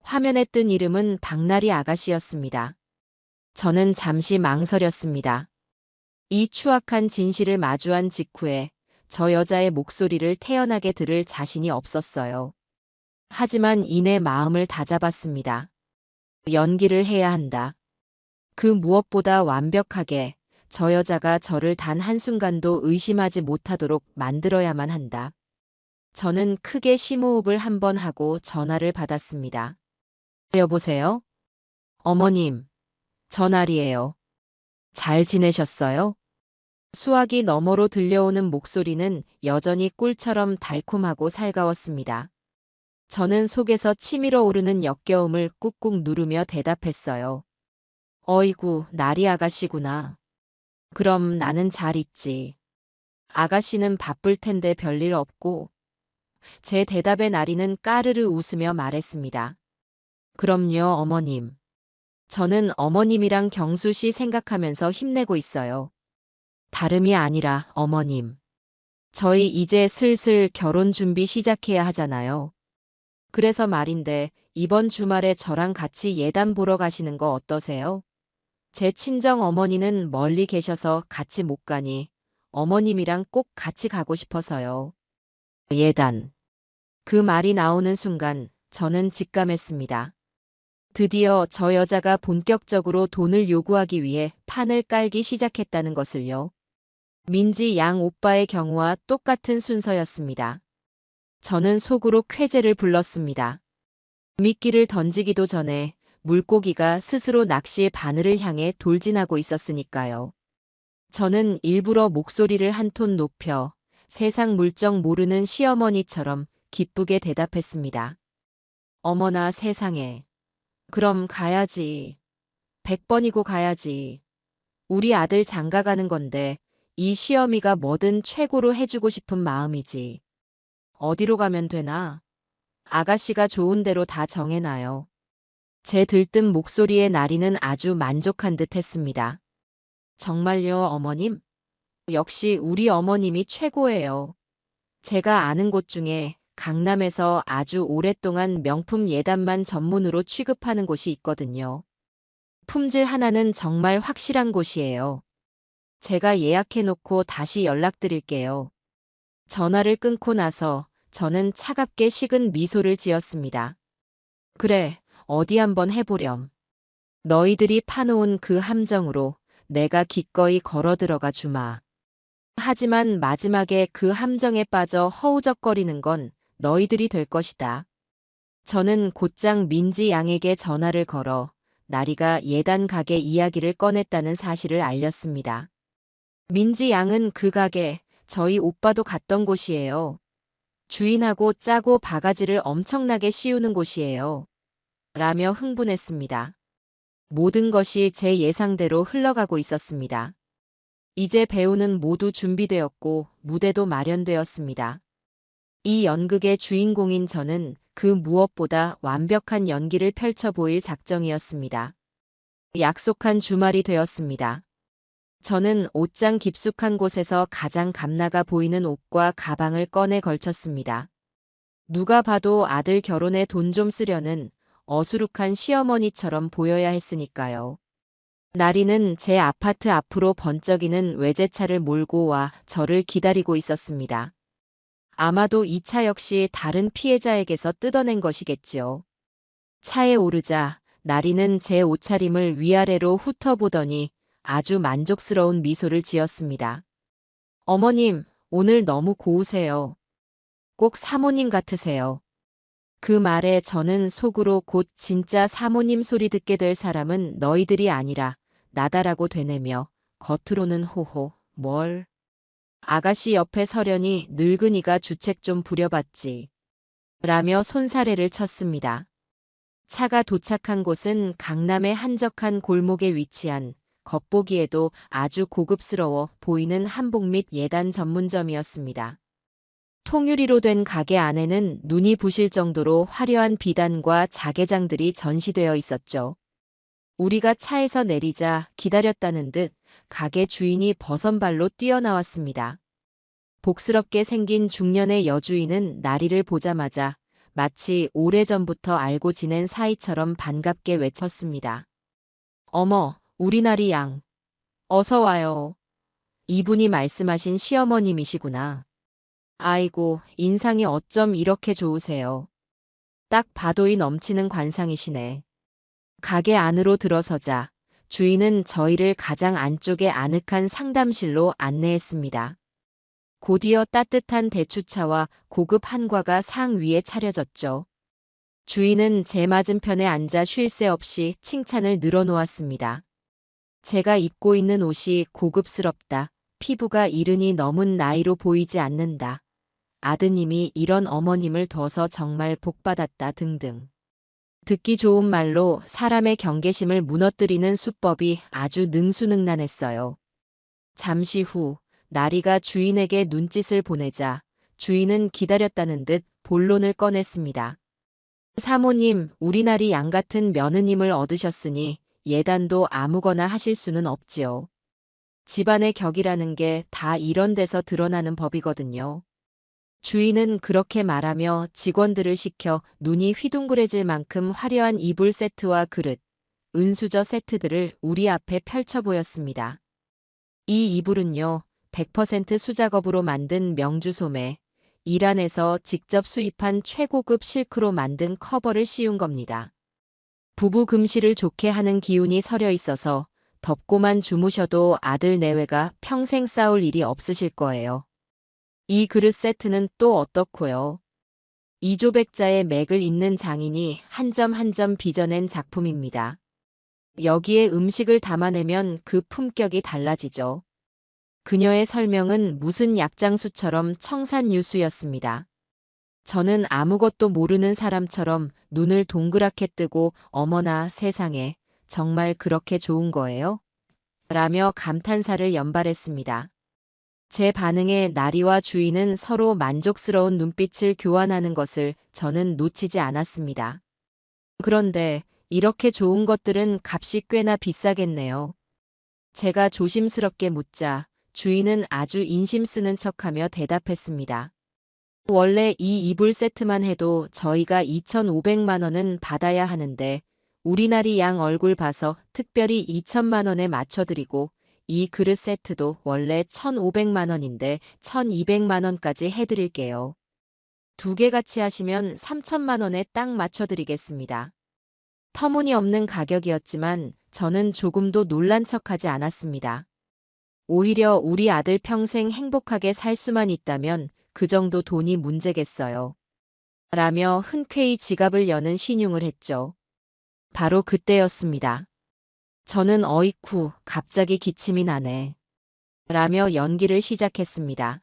화면에 뜬 이름은 박나리 아가씨였습니다. 저는 잠시 망설였습니다. 이 추악한 진실을 마주한 직후에 저 여자의 목소리를 태연하게 들을 자신이 없었어요. 하지만 이내 마음을 다잡았습니다. 연기를 해야 한다. 그 무엇보다 완벽하게 저 여자가 저를 단 한순간도 의심하지 못하도록 만들어야만 한다. 저는 크게 심호흡을 한 번 하고 전화를 받았습니다. 여보세요? 어머님, 전화리예요. 잘 지내셨어요? 수화기 너머로 들려오는 목소리는 여전히 꿀처럼 달콤하고 살가웠습니다. 저는 속에서 치밀어 오르는 역겨움을 꾹꾹 누르며 대답했어요. 어이구, 나리 아가씨구나. 그럼 나는 잘 있지. 아가씨는 바쁠 텐데 별일 없고. 제 대답에 나리는 까르르 웃으며 말했습니다. 그럼요, 어머님. 저는 어머님이랑 경수 씨 생각하면서 힘내고 있어요. 다름이 아니라 어머님. 저희 이제 슬슬 결혼 준비 시작해야 하잖아요. 그래서 말인데 이번 주말에 저랑 같이 예단 보러 가시는 거 어떠세요? 제 친정 어머니는 멀리 계셔서 같이 못 가니 어머님이랑 꼭 같이 가고 싶어서요. 예단. 그 말이 나오는 순간 저는 직감했습니다. 드디어 저 여자가 본격적으로 돈을 요구하기 위해 판을 깔기 시작했다는 것을요. 민지 양 오빠의 경우와 똑같은 순서였습니다. 저는 속으로 쾌재를 불렀습니다. 미끼를 던지기도 전에 물고기가 스스로 낚시의 바늘을 향해 돌진하고 있었으니까요. 저는 일부러 목소리를 한 톤 높여 세상 물정 모르는 시어머니처럼 기쁘게 대답했습니다. 어머나 세상에. 그럼 가야지. 100번이고 가야지. 우리 아들 장가 가는 건데 이 시어미가 뭐든 최고로 해주고 싶은 마음이지. 어디로 가면 되나? 아가씨가 좋은 대로 다 정해놔요. 제 들뜬 목소리에 나리는 아주 만족한 듯 했습니다. 정말요, 어머님? 역시 우리 어머님이 최고예요. 제가 아는 곳 중에 강남에서 아주 오랫동안 명품 예단만 전문으로 취급하는 곳이 있거든요. 품질 하나는 정말 확실한 곳이에요. 제가 예약해놓고 다시 연락드릴게요. 전화를 끊고 나서 저는 차갑게 식은 미소를 지었습니다. 그래, 어디 한번 해보렴. 너희들이 파놓은 그 함정으로 내가 기꺼이 걸어 들어가 주마. 하지만 마지막에 그 함정에 빠져 허우적거리는 건 너희들이 될 것이다. 저는 곧장 민지 양에게 전화를 걸어 나리가 예단 가게 이야기를 꺼냈다는 사실을 알렸습니다. 민지 양은 그 가게, 저희 오빠도 갔던 곳이에요. 주인하고 짜고 바가지를 엄청나게 씌우는 곳이에요. 라며 흥분했습니다. 모든 것이 제 예상대로 흘러가고 있었습니다. 이제 배우는 모두 준비되었고 무대도 마련되었습니다. 이 연극의 주인공인 저는 그 무엇보다 완벽한 연기를 펼쳐 보일 작정이었습니다. 약속한 주말이 되었습니다. 저는 옷장 깊숙한 곳에서 가장 감나가 보이는 옷과 가방을 꺼내 걸쳤습니다. 누가 봐도 아들 결혼에 돈 좀 쓰려는 어수룩한 시어머니처럼 보여야 했으니까요. 나리는 제 아파트 앞으로 번쩍이는 외제차를 몰고 와 저를 기다리고 있었습니다. 아마도 이 차 역시 다른 피해자에게서 뜯어낸 것이겠지요. 차에 오르자 나리는 제 옷차림을 위아래로 훑어보더니 아주 만족스러운 미소를 지었습니다. 어머님, 오늘 너무 고우세요. 꼭 사모님 같으세요. 그 말에 저는 속으로 곧 진짜 사모님 소리 듣게 될 사람은 너희들이 아니라 나다라고 되뇌며 겉으로는 호호, 뭘. 아가씨 옆에 서려니 늙은이가 주책 좀 부려봤지. 라며 손사래를 쳤습니다. 차가 도착한 곳은 강남의 한적한 골목에 위치한 겉보기에도 아주 고급스러워 보이는 한복 및 예단 전문점이었습니다. 통유리로 된 가게 안에는 눈이 부실 정도로 화려한 비단과 자개장들이 전시되어 있었죠. 우리가 차에서 내리자 기다렸다는 듯 가게 주인이 버선발로 뛰어나왔습니다. 복스럽게 생긴 중년의 여주인은 나리를 보자마자 마치 오래전부터 알고 지낸 사이처럼 반갑게 외쳤습니다. 어머, 우리 나리 양. 어서 와요. 이분이 말씀하신 시어머님이시구나. 아이고, 인상이 어쩜 이렇게 좋으세요. 딱 봐도이 넘치는 관상이시네. 가게 안으로 들어서자 주인은 저희를 가장 안쪽의 아늑한 상담실로 안내했습니다. 곧이어 따뜻한 대추차와 고급 한과가 상 위에 차려졌죠. 주인은 제 맞은편에 앉아 쉴 새 없이 칭찬을 늘어놓았습니다. 제가 입고 있는 옷이 고급스럽다. 피부가 이른이 넘은 나이로 보이지 않는다. 아드님이 이런 어머님을 둬서 정말 복받았다 등등. 듣기 좋은 말로 사람의 경계심을 무너뜨리는 수법이 아주 능수능란했어요. 잠시 후 나리가 주인에게 눈짓을 보내자 주인은 기다렸다는 듯 본론을 꺼냈습니다. 사모님, 우리 나리 양 같은 며느님을 얻으셨으니 예단도 아무거나 하실 수는 없지요. 집안의 격이라는 게 다 이런 데서 드러나는 법이거든요. 주인은 그렇게 말하며 직원들을 시켜 눈이 휘둥그레질 만큼 화려한 이불 세트와 그릇, 은수저 세트들을 우리 앞에 펼쳐 보였습니다. 이 이불은요, 100% 수작업으로 만든 명주소매, 이란에서 직접 수입한 최고급 실크로 만든 커버를 씌운 겁니다. 부부 금실을 좋게 하는 기운이 서려 있어서 덮고만 주무셔도 아들 내외가 평생 싸울 일이 없으실 거예요. 이 그릇 세트는 또 어떻고요? 이조백자의 맥을 잇는 장인이 한 점 한 점 빚어낸 작품입니다. 여기에 음식을 담아내면 그 품격이 달라지죠. 그녀의 설명은 무슨 약장수처럼 청산유수였습니다. 저는 아무것도 모르는 사람처럼 눈을 동그랗게 뜨고 어머나 세상에 정말 그렇게 좋은 거예요? 라며 감탄사를 연발했습니다. 제 반응에 나리와 주인은 서로 만족스러운 눈빛을 교환하는 것을 저는 놓치지 않았습니다. 그런데 이렇게 좋은 것들은 값이 꽤나 비싸겠네요. 제가 조심스럽게 묻자 주인은 아주 인심 쓰는 척하며 대답했습니다. 원래 이 이불 세트만 해도 저희가 2,500만 원은 받아야 하는데 우리 나리 양 얼굴 봐서 특별히 2천만 원에 맞춰드리고 이 그릇 세트도 원래 1,500만 원인데 1,200만 원까지 해드릴게요. 두 개 같이 하시면 3천만 원에 딱 맞춰드리겠습니다. 터무니없는 가격이었지만 저는 조금도 놀란 척하지 않았습니다. 오히려 우리 아들 평생 행복하게 살 수만 있다면 그 정도 돈이 문제겠어요. 라며 흔쾌히 지갑을 여는 신용을 했죠. 바로 그때였습니다. 저는 어이쿠, 갑자기 기침이 나네. 라며 연기를 시작했습니다.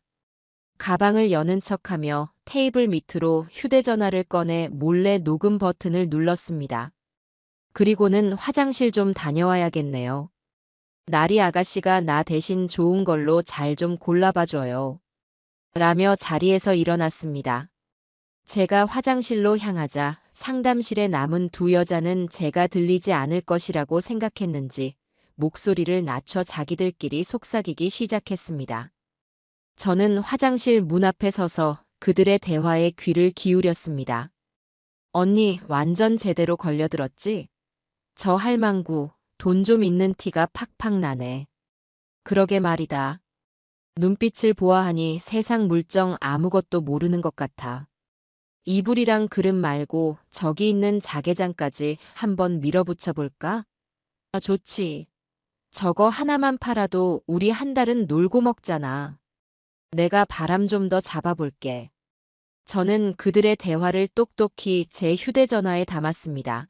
가방을 여는 척하며 테이블 밑으로 휴대전화를 꺼내 몰래 녹음 버튼을 눌렀습니다. 그리고는 화장실 좀 다녀와야겠네요. 나리 아가씨가 나 대신 좋은 걸로 잘 좀 골라봐줘요. 라며 자리에서 일어났습니다. 제가 화장실로 향하자 상담실에 남은 두 여자는 제가 들리지 않을 것이라고 생각했는지 목소리를 낮춰 자기들끼리 속삭이기 시작했습니다. 저는 화장실 문 앞에 서서 그들의 대화에 귀를 기울였습니다. 언니, 완전 제대로 걸려들었지? 저 할망구, 돈 좀 있는 티가 팍팍 나네. 그러게 말이다. 눈빛을 보아하니 세상 물정 아무것도 모르는 것 같아. 이불이랑 그릇 말고 저기 있는 자개장까지 한번 밀어붙여 볼까? 아, 좋지. 저거 하나만 팔아도 우리 한 달은 놀고 먹잖아. 내가 바람 좀 더 잡아볼게. 저는 그들의 대화를 똑똑히 제 휴대전화에 담았습니다.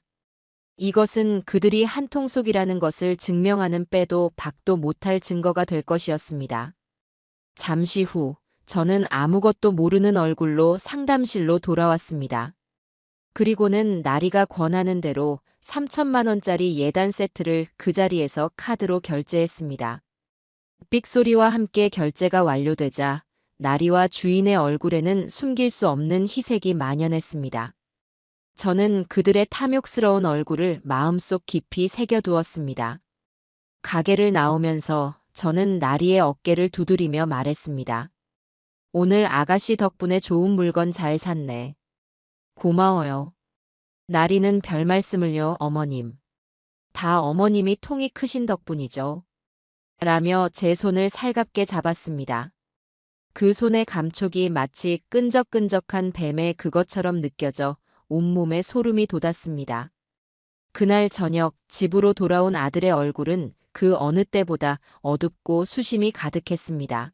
이것은 그들이 한 통속이라는 것을 증명하는 빼도 박도 못할 증거가 될 것이었습니다. 잠시 후 저는 아무것도 모르는 얼굴로 상담실로 돌아왔습니다. 그리고는 나리가 권하는 대로 3천만 원짜리 예단 세트를 그 자리에서 카드로 결제했습니다. 삑소리와 함께 결제가 완료되자 나리와 주인의 얼굴에는 숨길 수 없는 희색이 만연했습니다. 저는 그들의 탐욕스러운 얼굴을 마음속 깊이 새겨두었습니다. 가게를 나오면서 저는 나리의 어깨를 두드리며 말했습니다. 오늘 아가씨 덕분에 좋은 물건 잘 샀네. 고마워요. 나리는 별 말씀을요, 어머님. 다 어머님이 통이 크신 덕분이죠. 라며 제 손을 살갑게 잡았습니다. 그 손의 감촉이 마치 끈적끈적한 뱀의 그것처럼 느껴져 온몸에 소름이 돋았습니다. 그날 저녁 집으로 돌아온 아들의 얼굴은 그 어느 때보다 어둡고 수심이 가득했습니다.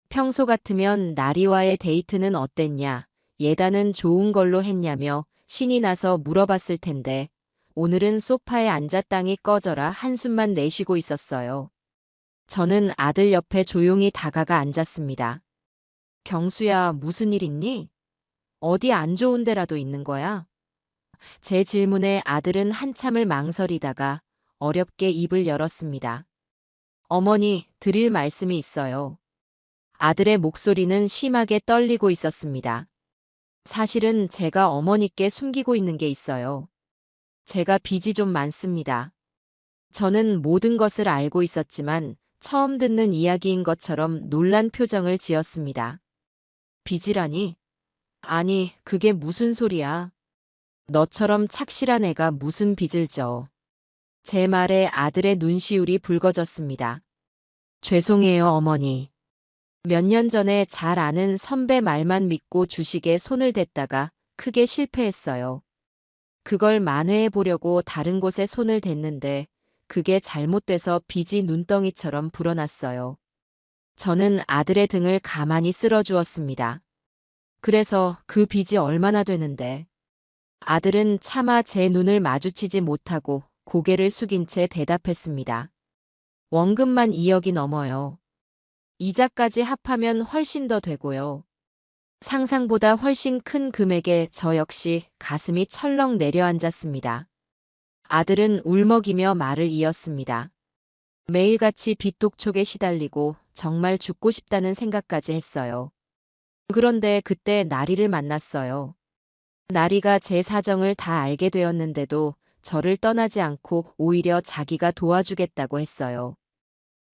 평소 같으면 나리와의 데이트는 어땠냐, 예단은 좋은 걸로 했냐며 신이 나서 물어봤을 텐데 오늘은 소파에 앉아 땅이 꺼져라 한숨만 내쉬고 있었어요. 저는 아들 옆에 조용히 다가가 앉았습니다. 경수야, 무슨 일 있니? 어디 안 좋은 데라도 있는 거야? 제 질문에 아들은 한참을 망설이다가 어렵게 입을 열었습니다. 어머니, 드릴 말씀이 있어요. 아들의 목소리는 심하게 떨리고 있었습니다. 사실은 제가 어머니께 숨기고 있는 게 있어요. 제가 빚이 좀 많습니다. 저는 모든 것을 알고 있었지만 처음 듣는 이야기인 것처럼 놀란 표정을 지었습니다. 빚이라니? 아니, 그게 무슨 소리야? 너처럼 착실한 애가 무슨 빚을 져. 제 말에 아들의 눈시울이 붉어졌습니다. 죄송해요, 어머니. 몇 년 전에 잘 아는 선배 말만 믿고 주식에 손을 댔다가 크게 실패했어요. 그걸 만회해 보려고 다른 곳에 손을 댔는데 그게 잘못돼서 빚이 눈덩이처럼 불어났어요. 저는 아들의 등을 가만히 쓸어주었습니다. 그래서 그 빚이 얼마나 되는데? 아들은 차마 제 눈을 마주치지 못하고 고개를 숙인 채 대답했습니다. 원금만 2억이 넘어요. 이자까지 합하면 훨씬 더 되고요. 상상보다 훨씬 큰 금액에 저 역시 가슴이 철렁 내려앉았습니다. 아들은 울먹이며 말을 이었습니다. 매일같이 빚독촉에 시달리고 정말 죽고 싶다는 생각까지 했어요. 그런데 그때 나리를 만났어요. 나리가 제 사정을 다 알게 되었는데도 저를 떠나지 않고 오히려 자기가 도와주겠다고 했어요.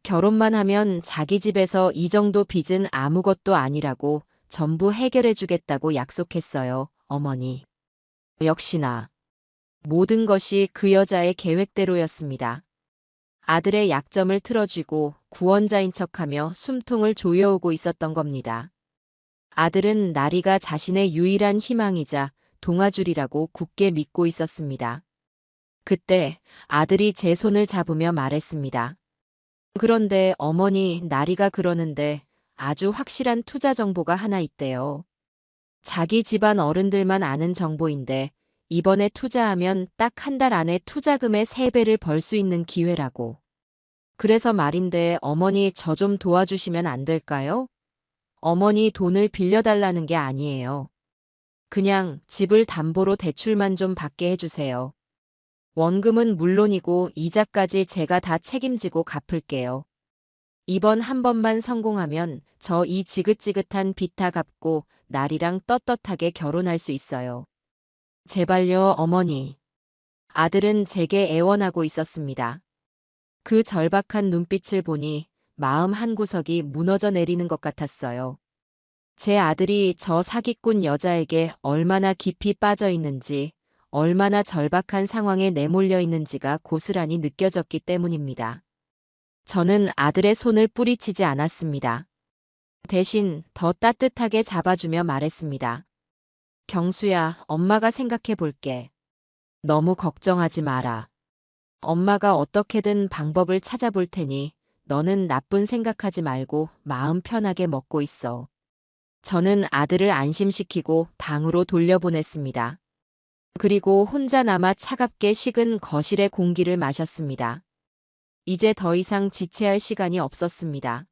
결혼만 하면 자기 집에서 이 정도 빚은 아무것도 아니라고 전부 해결해 주겠다고 약속했어요, 어머니. 역시나 모든 것이 그 여자의 계획대로였습니다. 아들의 약점을 틀어쥐고 구원자인 척하며 숨통을 조여오고 있었던 겁니다. 아들은 나리가 자신의 유일한 희망이자 동아줄이라고 굳게 믿고 있었습니다. 그때 아들이 제 손을 잡으며 말했습니다. 그런데 어머니, 나리가 그러는데 아주 확실한 투자 정보가 하나 있대요. 자기 집안 어른들만 아는 정보인데 이번에 투자하면 딱 한 달 안에 투자금의 3배를 벌 수 있는 기회라고. 그래서 말인데 어머니 저 좀 도와주시면 안 될까요? 어머니 돈을 빌려달라는 게 아니에요. 그냥 집을 담보로 대출만 좀 받게 해주세요. 원금은 물론이고 이자까지 제가 다 책임지고 갚을게요. 이번 한 번만 성공하면 저 이 지긋지긋한 빚 다 갚고 나리랑 떳떳하게 결혼할 수 있어요. 제발요, 어머니. 아들은 제게 애원하고 있었습니다. 그 절박한 눈빛을 보니 마음 한구석이 무너져 내리는 것 같았어요. 제 아들이 저 사기꾼 여자에게 얼마나 깊이 빠져 있는지, 얼마나 절박한 상황에 내몰려 있는지가 고스란히 느껴졌기 때문입니다. 저는 아들의 손을 뿌리치지 않았습니다. 대신 더 따뜻하게 잡아주며 말했습니다. 경수야, 엄마가 생각해 볼게. 너무 걱정하지 마라. 엄마가 어떻게든 방법을 찾아볼 테니 너는 나쁜 생각하지 말고 마음 편하게 먹고 있어. 저는 아들을 안심시키고 방으로 돌려보냈습니다. 그리고 혼자 남아 차갑게 식은 거실의 공기를 마셨습니다. 이제 더 이상 지체할 시간이 없었습니다.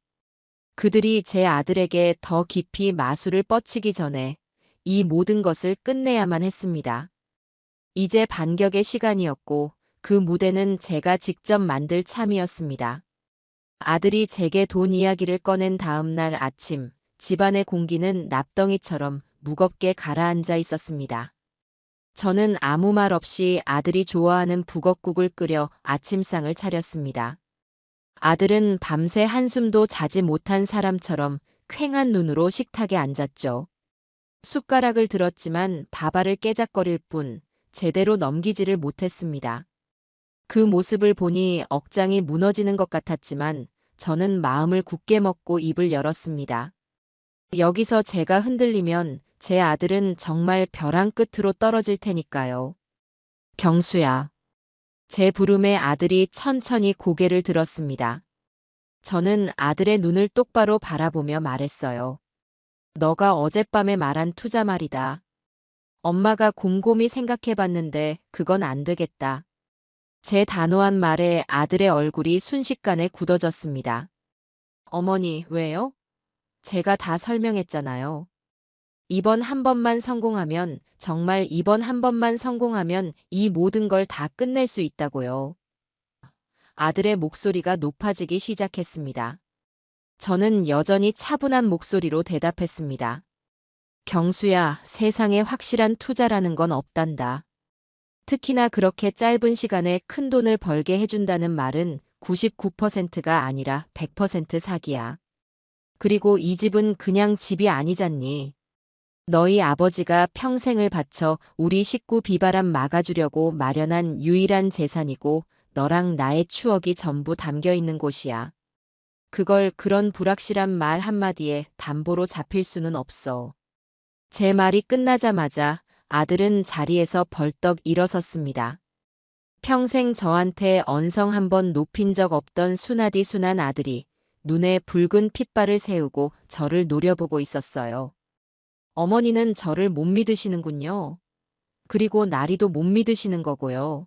그들이 제 아들에게 더 깊이 마술을 뻗치기 전에 이 모든 것을 끝내야만 했습니다. 이제 반격의 시간이었고 그 무대는 제가 직접 만들 참이었습니다. 아들이 제게 돈 이야기를 꺼낸 다음 날 아침, 집안의 공기는 납덩이처럼 무겁게 가라앉아 있었습니다. 저는 아무 말 없이 아들이 좋아하는 북엇국을 끓여 아침상을 차렸습니다. 아들은 밤새 한숨도 자지 못한 사람처럼 퀭한 눈으로 식탁에 앉았죠. 숟가락을 들었지만 밥알을 깨작거릴 뿐 제대로 넘기지를 못했습니다. 그 모습을 보니 억장이 무너지는 것 같았지만 저는 마음을 굳게 먹고 입을 열었습니다. 여기서 제가 흔들리면 제 아들은 정말 벼랑 끝으로 떨어질 테니까요. 경수야. 제 부름에 아들이 천천히 고개를 들었습니다. 저는 아들의 눈을 똑바로 바라보며 말했어요. 너가 어젯밤에 말한 투자 말이다. 엄마가 곰곰이 생각해봤는데 그건 안 되겠다. 제 단호한 말에 아들의 얼굴이 순식간에 굳어졌습니다. 어머니, 왜요? 제가 다 설명했잖아요. 이번 한 번만 성공하면, 정말 이번 한 번만 성공하면 이 모든 걸 다 끝낼 수 있다고요. 아들의 목소리가 높아지기 시작했습니다. 저는 여전히 차분한 목소리로 대답했습니다. 경수야, 세상에 확실한 투자라는 건 없단다. 특히나 그렇게 짧은 시간에 큰 돈을 벌게 해준다는 말은 99%가 아니라 100% 사기야. 그리고 이 집은 그냥 집이 아니잖니. 너희 아버지가 평생을 바쳐 우리 식구 비바람 막아주려고 마련한 유일한 재산이고 너랑 나의 추억이 전부 담겨 있는 곳이야. 그걸 그런 불확실한 말 한마디에 담보로 잡힐 수는 없어. 제 말이 끝나자마자 아들은 자리에서 벌떡 일어섰습니다. 평생 저한테 언성 한 번 높인 적 없던 순하디 순한 아들이 눈에 붉은 핏발을 세우고 저를 노려보고 있었어요. 어머니는 저를 못 믿으시는군요. 그리고 나리도 못 믿으시는 거고요.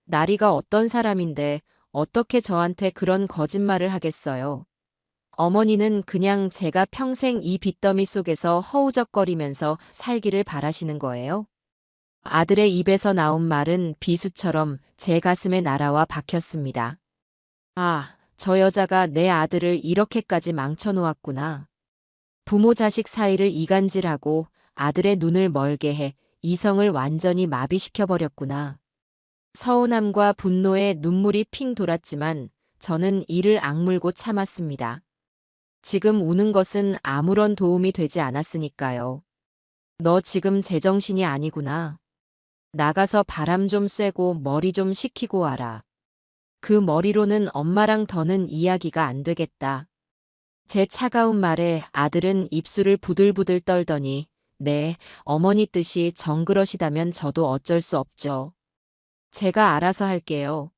나리가 어떤 사람인데 어떻게 저한테 그런 거짓말을 하겠어요. 어머니는 그냥 제가 평생 이 빚더미 속에서 허우적거리면서 살기를 바라시는 거예요. 아들의 입에서 나온 말은 비수처럼 제 가슴에 날아와 박혔습니다. 아, 저 여자가 내 아들을 이렇게까지 망쳐놓았구나. 부모 자식 사이를 이간질하고 아들의 눈을 멀게 해 이성을 완전히 마비시켜버렸구나. 서운함과 분노에 눈물이 핑 돌았지만 저는 이를 악물고 참았습니다. 지금 우는 것은 아무런 도움이 되지 않았으니까요. 너 지금 제정신이 아니구나. 나가서 바람 좀 쐬고 머리 좀 식히고 와라. 그 머리로는 엄마랑 더는 이야기가 안 되겠다. 제 차가운 말에 아들은 입술을 부들부들 떨더니 네, 어머니 뜻이 정그러시다면 저도 어쩔 수 없죠. 제가 알아서 할게요.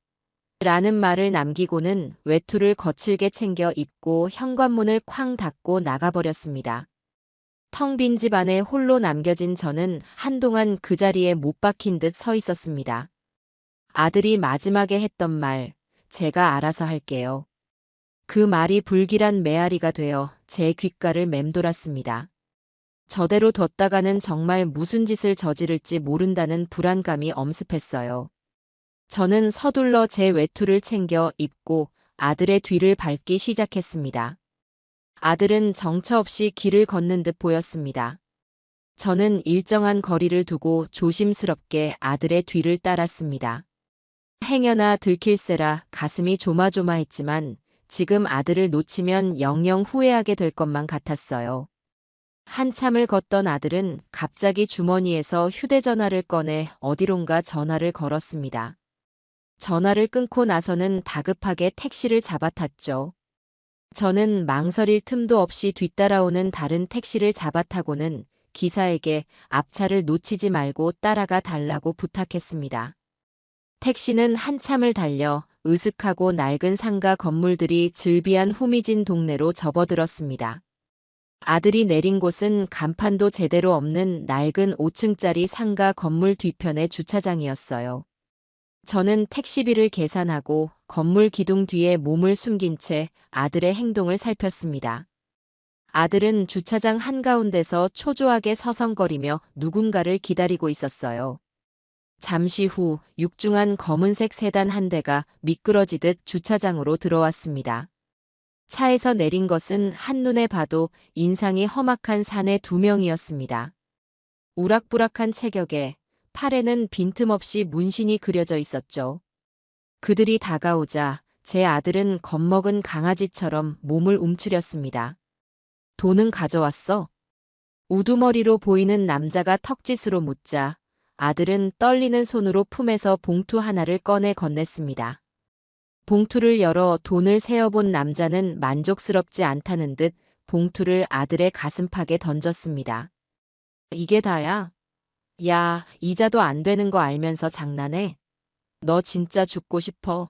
라는 말을 남기고는 외투를 거칠게 챙겨 입고 현관문을 쾅 닫고 나가버렸습니다. 텅 빈 집 안에 홀로 남겨진 저는 한동안 그 자리에 못 박힌 듯 서 있었습니다. 아들이 마지막에 했던 말, 제가 알아서 할게요. 그 말이 불길한 메아리가 되어 제 귓가를 맴돌았습니다. 저대로 뒀다가는 정말 무슨 짓을 저지를지 모른다는 불안감이 엄습했어요. 저는 서둘러 제 외투를 챙겨 입고 아들의 뒤를 밟기 시작했습니다. 아들은 정처 없이 길을 걷는 듯 보였습니다. 저는 일정한 거리를 두고 조심스럽게 아들의 뒤를 따랐습니다. 행여나 들킬세라 가슴이 조마조마했지만 지금 아들을 놓치면 영영 후회하게 될 것만 같았어요. 한참을 걷던 아들은 갑자기 주머니에서 휴대전화를 꺼내 어디론가 전화를 걸었습니다. 전화를 끊고 나서는 다급하게 택시를 잡아탔죠. 저는 망설일 틈도 없이 뒤따라오는 다른 택시를 잡아타고는 기사에게 앞차를 놓치지 말고 따라가 달라고 부탁했습니다. 택시는 한참을 달려 으슥하고 낡은 상가 건물들이 즐비한 후미진 동네로 접어들었습니다. 아들이 내린 곳은 간판도 제대로 없는 낡은 5층짜리 상가 건물 뒤편의 주차장이었어요. 저는 택시비를 계산하고 건물 기둥 뒤에 몸을 숨긴 채 아들의 행동을 살폈습니다. 아들은 주차장 한가운데서 초조하게 서성거리며 누군가를 기다리고 있었어요. 잠시 후 육중한 검은색 세단 한 대가 미끄러지듯 주차장으로 들어왔습니다. 차에서 내린 것은 한눈에 봐도 인상이 험악한 사내 2명이었습니다. 우락부락한 체격에 팔에는 빈틈없이 문신이 그려져 있었죠. 그들이 다가오자 제 아들은 겁먹은 강아지처럼 몸을 움츠렸습니다. 돈은 가져왔어? 우두머리로 보이는 남자가 턱짓으로 묻자 아들은 떨리는 손으로 품에서 봉투 하나를 꺼내 건넸습니다. 봉투를 열어 돈을 세어본 남자는 만족스럽지 않다는 듯 봉투를 아들의 가슴팍에 던졌습니다. 이게 다야? 야, 이자도 안 되는 거 알면서 장난해? 너 진짜 죽고 싶어?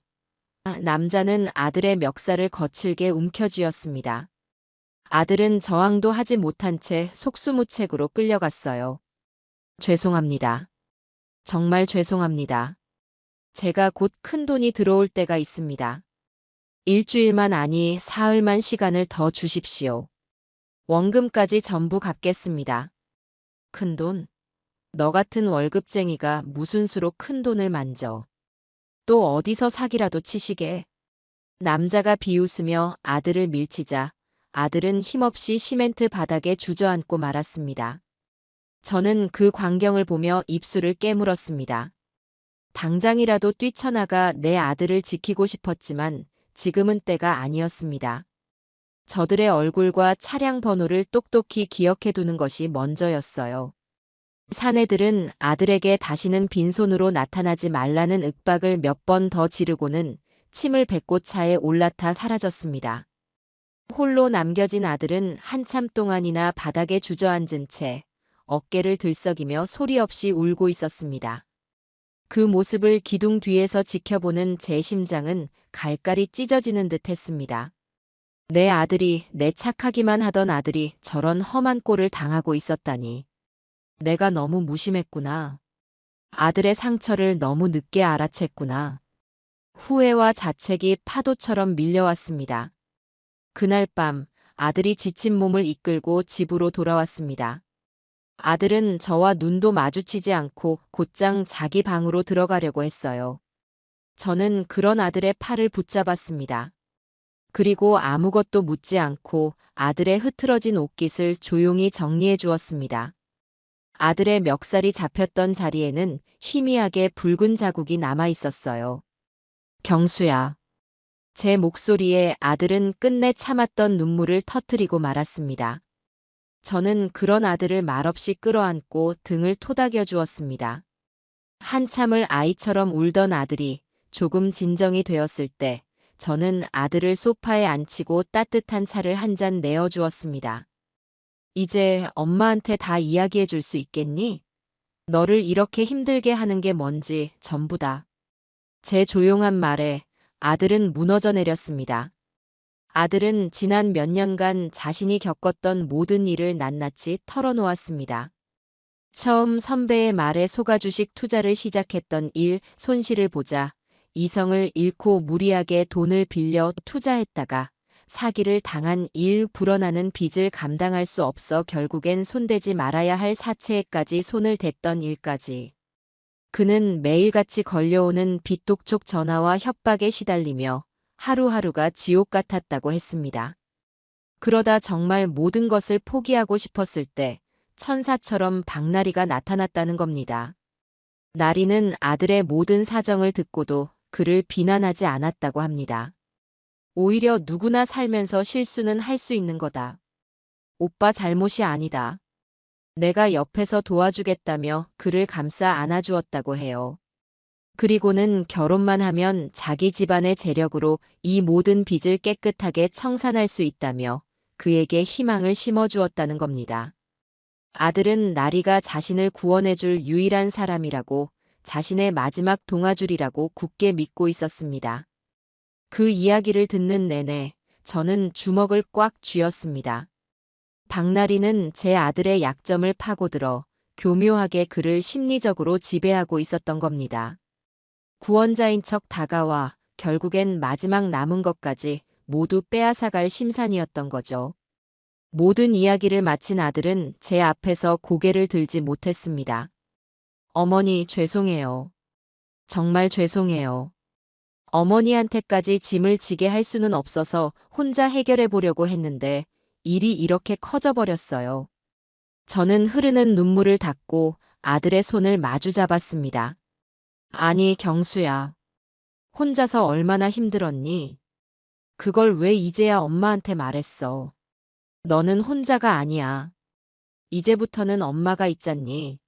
남자는 아들의 멱살을 거칠게 움켜쥐었습니다. 아들은 저항도 하지 못한 채 속수무책으로 끌려갔어요. 죄송합니다. 정말 죄송합니다. 제가 곧 큰돈이 들어올 때가 있습니다. 일주일만 아니 사흘만 시간을 더 주십시오. 원금까지 전부 갚겠습니다. 큰돈? 너 같은 월급쟁이가 무슨 수로 큰돈을 만져. 또 어디서 사기라도 치시게. 남자가 비웃으며 아들을 밀치자 아들은 힘없이 시멘트 바닥에 주저앉고 말았습니다. 저는 그 광경을 보며 입술을 깨물었습니다. 당장이라도 뛰쳐나가 내 아들을 지키고 싶었지만 지금은 때가 아니었습니다. 저들의 얼굴과 차량 번호를 똑똑히 기억해두는 것이 먼저였어요. 사내들은 아들에게 다시는 빈손으로 나타나지 말라는 윽박을 몇 번 더 지르고는 침을 뱉고 차에 올라타 사라졌습니다. 홀로 남겨진 아들은 한참 동안이나 바닥에 주저앉은 채 어깨를 들썩이며 소리 없이 울고 있었습니다. 그 모습을 기둥 뒤에서 지켜보는 제 심장은 갈갈이 찢어지는 듯 했습니다. 내 아들이, 내 착하기만 하던 아들이 저런 험한 꼴을 당하고 있었다니. 내가 너무 무심했구나. 아들의 상처를 너무 늦게 알아챘구나. 후회와 자책이 파도처럼 밀려왔습니다. 그날 밤 아들이 지친 몸을 이끌고 집으로 돌아왔습니다. 아들은 저와 눈도 마주치지 않고 곧장 자기 방으로 들어가려고 했어요. 저는 그런 아들의 팔을 붙잡았습니다. 그리고 아무것도 묻지 않고 아들의 흐트러진 옷깃을 조용히 정리해 주었습니다. 아들의 멱살이 잡혔던 자리에는 희미하게 붉은 자국이 남아 있었어요. 경수야. 제 목소리에 아들은 끝내 참았던 눈물을 터뜨리고 말았습니다. 저는 그런 아들을 말없이 끌어안고 등을 토닥여 주었습니다. 한참을 아이처럼 울던 아들이 조금 진정이 되었을 때 저는 아들을 소파에 앉히고 따뜻한 차를 한 잔 내어 주었습니다. 이제 엄마한테 다 이야기해 줄 수 있겠니? 너를 이렇게 힘들게 하는 게 뭔지 전부 다. 제 조용한 말에 아들은 무너져 내렸습니다. 아들은 지난 몇 년간 자신이 겪었던 모든 일을 낱낱이 털어놓았습니다. 처음 선배의 말에 속아 주식 투자를 시작했던 일 손실을 보자 이성을 잃고 무리하게 돈을 빌려 투자했다가 사기를 당한 일 불어나는 빚을 감당할 수 없어 결국엔 손대지 말아야 할 사채에까지 손을 댔던 일까지. 그는 매일같이 걸려오는 빚독촉 전화와 협박에 시달리며 하루하루가 지옥 같았다고 했습니다. 그러다 정말 모든 것을 포기하고 싶었을 때 천사처럼 박나리가 나타났다는 겁니다. 나리는 아들의 모든 사정을 듣고도 그를 비난하지 않았다고 합니다. 오히려 누구나 살면서 실수는 할 수 있는 거다. 오빠 잘못이 아니다. 내가 옆에서 도와주겠다며 그를 감싸 안아주었다고 해요. 그리고는 결혼만 하면 자기 집안의 재력으로 이 모든 빚을 깨끗하게 청산할 수 있다며 그에게 희망을 심어주었다는 겁니다. 아들은 나리가 자신을 구원해줄 유일한 사람이라고 자신의 마지막 동아줄이라고 굳게 믿고 있었습니다. 그 이야기를 듣는 내내 저는 주먹을 꽉 쥐었습니다. 박나리는 제 아들의 약점을 파고들어 교묘하게 그를 심리적으로 지배하고 있었던 겁니다. 구원자인 척 다가와 결국엔 마지막 남은 것까지 모두 빼앗아갈 심산이었던 거죠. 모든 이야기를 마친 아들은 제 앞에서 고개를 들지 못했습니다. 어머니, 죄송해요. 정말 죄송해요. 어머니한테까지 짐을 지게 할 수는 없어서 혼자 해결해 보려고 했는데 일이 이렇게 커져버렸어요. 저는 흐르는 눈물을 닦고 아들의 손을 마주 잡았습니다. 아니, 경수야. 혼자서 얼마나 힘들었니? 그걸 왜 이제야 엄마한테 말했어? 너는 혼자가 아니야. 이제부터는 엄마가 있잖니.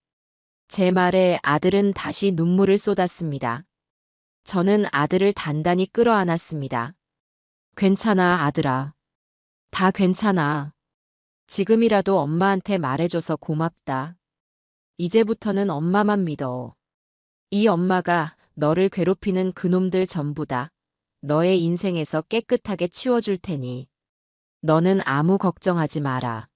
제 말에 아들은 다시 눈물을 쏟았습니다. 저는 아들을 단단히 끌어안았습니다. 괜찮아, 아들아. 다 괜찮아. 지금이라도 엄마한테 말해줘서 고맙다. 이제부터는 엄마만 믿어. 이 엄마가 너를 괴롭히는 그놈들 전부 다 너의 인생에서 깨끗하게 치워줄 테니 너는 아무 걱정하지 마라.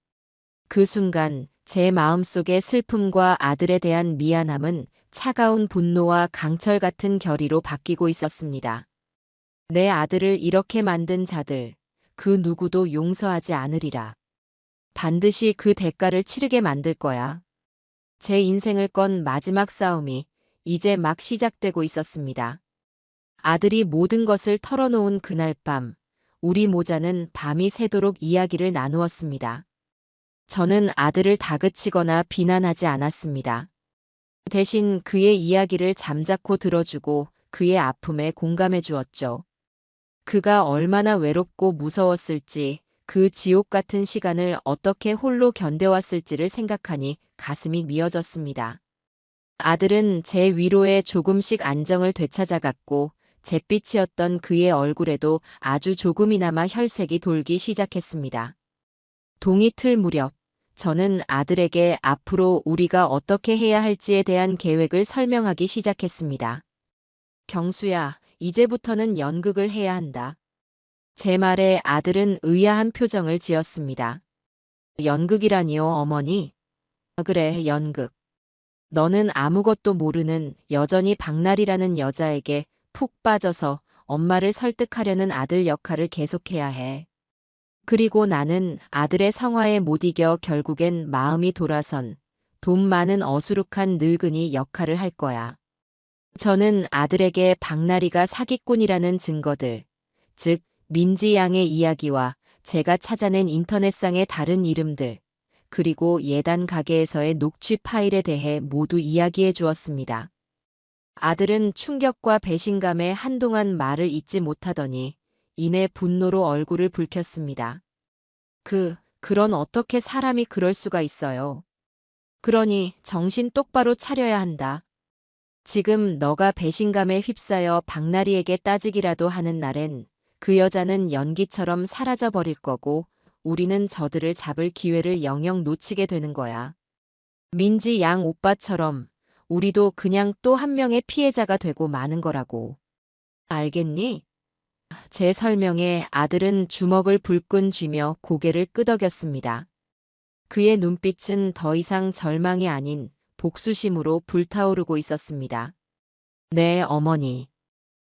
그 순간 제 마음속의 슬픔과 아들에 대한 미안함은 차가운 분노와 강철 같은 결의로 바뀌고 있었습니다. 내 아들을 이렇게 만든 자들, 그 누구도 용서하지 않으리라. 반드시 그 대가를 치르게 만들 거야. 제 인생을 건 마지막 싸움이 이제 막 시작되고 있었습니다. 아들이 모든 것을 털어놓은 그날 밤, 우리 모자는 밤이 새도록 이야기를 나누었습니다. 저는 아들을 다그치거나 비난하지 않았습니다. 대신 그의 이야기를 잠자코 들어주고 그의 아픔에 공감해 주었죠. 그가 얼마나 외롭고 무서웠을지, 그 지옥 같은 시간을 어떻게 홀로 견뎌왔을지를 생각하니 가슴이 미어졌습니다. 아들은 제 위로에 조금씩 안정을 되찾아갔고 잿빛이었던 그의 얼굴에도 아주 조금이나마 혈색이 돌기 시작했습니다. 동이틀 무렵 저는 아들에게 앞으로 우리가 어떻게 해야 할지에 대한 계획을 설명하기 시작했습니다. 경수야, 이제부터는 연극을 해야 한다. 제 말에 아들은 의아한 표정을 지었습니다. 연극이라니요, 어머니? 그래, 연극. 너는 아무것도 모르는 여전히 박나리라는 여자에게 푹 빠져서 엄마를 설득하려는 아들 역할을 계속해야 해. 그리고 나는 아들의 성화에 못 이겨 결국엔 마음이 돌아선 돈 많은 어수룩한 늙은이 역할을 할 거야. 저는 아들에게 박나리가 사기꾼이라는 증거들, 즉 민지 양의 이야기와 제가 찾아낸 인터넷상의 다른 이름들, 그리고 예단 가게에서의 녹취 파일에 대해 모두 이야기해 주었습니다. 아들은 충격과 배신감에 한동안 말을 잇지 못하더니 이내 분노로 얼굴을 붉혔습니다. 그런 어떻게 사람이 그럴 수가 있어요. 그러니 정신 똑바로 차려야 한다. 지금 너가 배신감에 휩싸여 박나리에게 따지기라도 하는 날엔 그 여자는 연기처럼 사라져 버릴 거고 우리는 저들을 잡을 기회를 영영 놓치게 되는 거야. 민지 양 오빠처럼 우리도 그냥 또 한 명의 피해자가 되고 마는 거라고. 알겠니? 제 설명에 아들은 주먹을 불끈 쥐며 고개를 끄덕였습니다. 그의 눈빛은 더 이상 절망이 아닌 복수심으로 불타오르고 있었습니다. 네, 어머니.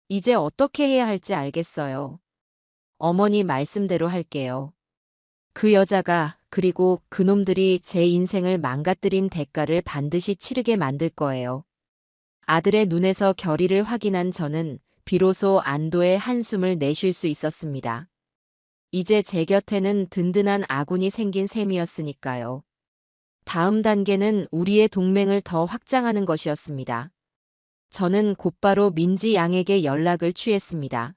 이제 어떻게 해야 할지 알겠어요. 어머니 말씀대로 할게요. 그 여자가, 그리고 그놈들이 제 인생을 망가뜨린 대가를 반드시 치르게 만들 거예요. 아들의 눈에서 결의를 확인한 저는 비로소 안도의 한숨을 내쉴 수 있었습니다. 이제 제 곁에는 든든한 아군이 생긴 셈이었으니까요. 다음 단계는 우리의 동맹을 더 확장하는 것이었습니다. 저는 곧바로 민지 양에게 연락을 취했습니다.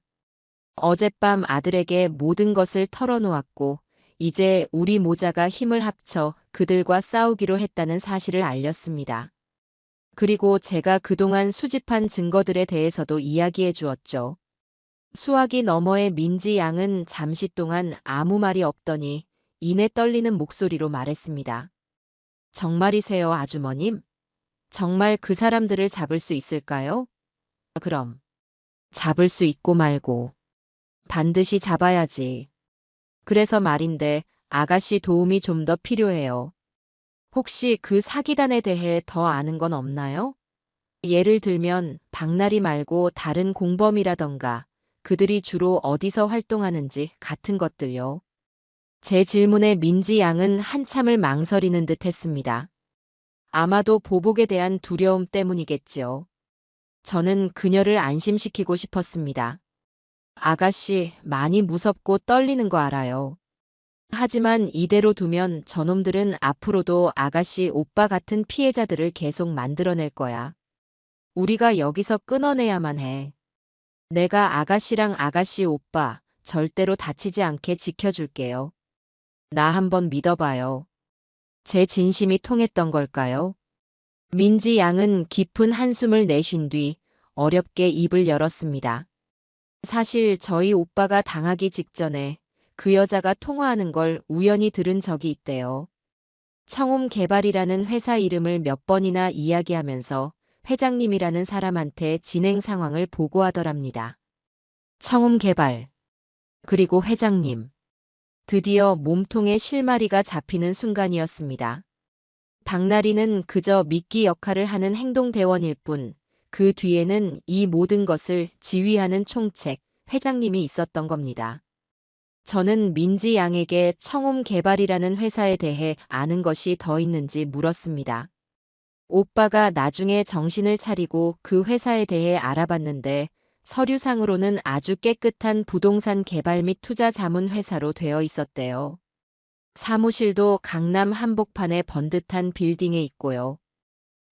어젯밤 아들에게 모든 것을 털어놓았고, 이제 우리 모자가 힘을 합쳐 그들과 싸우기로 했다는 사실을 알렸습니다. 그리고 제가 그동안 수집한 증거들에 대해서도 이야기해 주었죠. 수화기 너머의 민지 양은 잠시 동안 아무 말이 없더니 이내 떨리는 목소리로 말했습니다. 정말이세요, 아주머님? 정말 그 사람들을 잡을 수 있을까요? 그럼 잡을 수 있고 말고 반드시 잡아야지. 그래서 말인데 아가씨 도움이 좀 더 필요해요. 혹시 그 사기단에 대해 더 아는 건 없나요? 예를 들면 박나리 말고 다른 공범이라던가 그들이 주로 어디서 활동하는지 같은 것들요. 제 질문에 민지 양은 한참을 망설이는 듯 했습니다. 아마도 보복에 대한 두려움 때문이겠지요. 저는 그녀를 안심시키고 싶었습니다. 아가씨, 많이 무섭고 떨리는 거 알아요. 하지만 이대로 두면 저놈들은 앞으로도 아가씨 오빠 같은 피해자들을 계속 만들어낼 거야. 우리가 여기서 끊어내야만 해. 내가 아가씨랑 아가씨 오빠 절대로 다치지 않게 지켜줄게요. 나 한번 믿어봐요. 제 진심이 통했던 걸까요? 민지 양은 깊은 한숨을 내쉰 뒤 어렵게 입을 열었습니다. 사실 저희 오빠가 당하기 직전에 그 여자가 통화하는 걸 우연히 들은 적이 있대요. 청움 개발이라는 회사 이름을 몇 번이나 이야기하면서 회장님이라는 사람한테 진행 상황을 보고하더랍니다. 청움 개발. 그리고 회장님. 드디어 몸통에 실마리가 잡히는 순간이었습니다. 박나리는 그저 미끼 역할을 하는 행동대원일 뿐, 그 뒤에는 이 모든 것을 지휘하는 총책, 회장님이 있었던 겁니다. 저는 민지 양에게 청움 개발이라는 회사에 대해 아는 것이 더 있는지 물었습니다. 오빠가 나중에 정신을 차리고 그 회사에 대해 알아봤는데 서류상으로는 아주 깨끗한 부동산 개발 및 투자 자문 회사로 되어 있었대요. 사무실도 강남 한복판의 번듯한 빌딩에 있고요.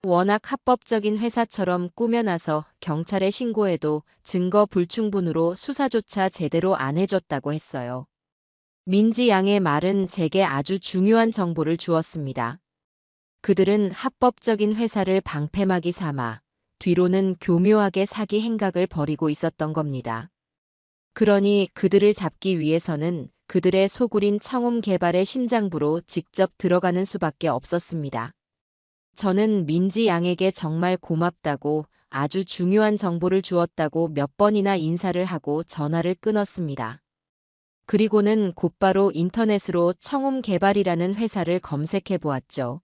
워낙 합법적인 회사처럼 꾸며놔서 경찰에 신고해도 증거 불충분으로 수사조차 제대로 안 해줬다고 했어요. 민지 양의 말은 제게 아주 중요한 정보를 주었습니다. 그들은 합법적인 회사를 방패막이 삼아 뒤로는 교묘하게 사기 행각을 벌이고 있었던 겁니다. 그러니 그들을 잡기 위해서는 그들의 소굴인 청움 개발의 심장부로 직접 들어가는 수밖에 없었습니다. 저는 민지 양에게 정말 고맙다고 아주 중요한 정보를 주었다고 몇 번이나 인사를 하고 전화를 끊었습니다. 그리고는 곧바로 인터넷으로 청움 개발이라는 회사를 검색해 보았죠.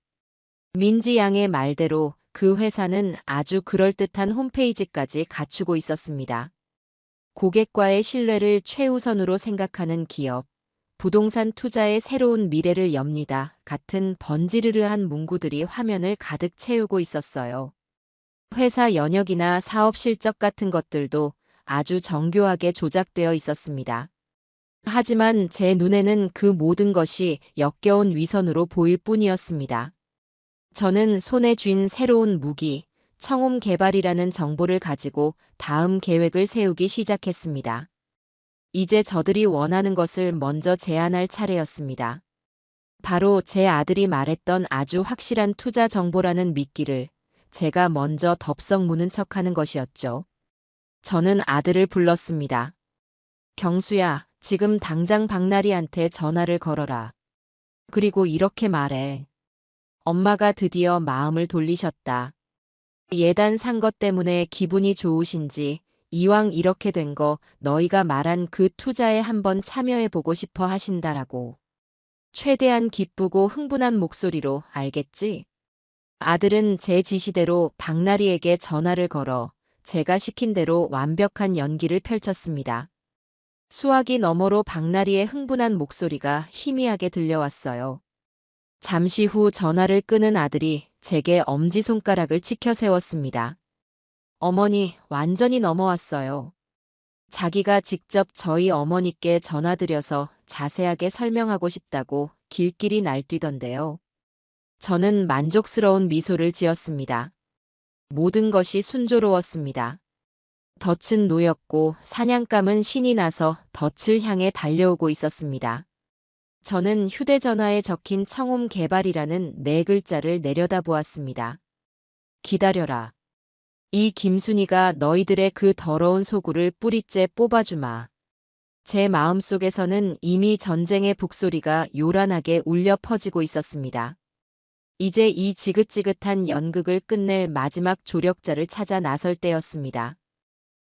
민지 양의 말대로 그 회사는 아주 그럴듯한 홈페이지까지 갖추고 있었습니다. 고객과의 신뢰를 최우선으로 생각하는 기업, 부동산 투자의 새로운 미래를 엽니다. 같은 번지르르한 문구들이 화면을 가득 채우고 있었어요. 회사 연역이나 사업 실적 같은 것들도 아주 정교하게 조작되어 있었습니다. 하지만 제 눈에는 그 모든 것이 역겨운 위선으로 보일 뿐이었습니다. 저는 손에 쥔 새로운 무기, 청움 개발이라는 정보를 가지고 다음 계획을 세우기 시작했습니다. 이제 저들이 원하는 것을 먼저 제안할 차례였습니다. 바로 제 아들이 말했던 아주 확실한 투자 정보라는 미끼를 제가 먼저 덥석 무는 척하는 것이었죠. 저는 아들을 불렀습니다. 경수야, 지금 당장 박나리한테 전화를 걸어라. 그리고 이렇게 말해. 엄마가 드디어 마음을 돌리셨다. 예단 산 것 때문에 기분이 좋으신지 이왕 이렇게 된 거 너희가 말한 그 투자에 한번 참여해보고 싶어 하신다라고. 최대한 기쁘고 흥분한 목소리로 알겠지? 아들은 제 지시대로 박나리에게 전화를 걸어 제가 시킨 대로 완벽한 연기를 펼쳤습니다. 수화기 너머로 박나리의 흥분한 목소리가 희미하게 들려왔어요. 잠시 후 전화를 끄는 아들이 제게 엄지손가락을 치켜 세웠습니다. 어머니, 완전히 넘어왔어요. 자기가 직접 저희 어머니께 전화드려서 자세하게 설명하고 싶다고 길길이 날뛰던데요. 저는 만족스러운 미소를 지었습니다. 모든 것이 순조로웠습니다. 덫은 놓였고 사냥감은 신이 나서 덫을 향해 달려오고 있었습니다. 저는 휴대전화에 적힌 청홈 개발이라는 네 글자를 내려다보았습니다. 기다려라. 이 김순이가 너희들의 그 더러운 소굴을 뿌리째 뽑아주마. 제 마음속에서는 이미 전쟁의 북소리가 요란하게 울려 퍼지고 있었습니다. 이제 이 지긋지긋한 연극을 끝낼 마지막 조력자를 찾아 나설 때였습니다.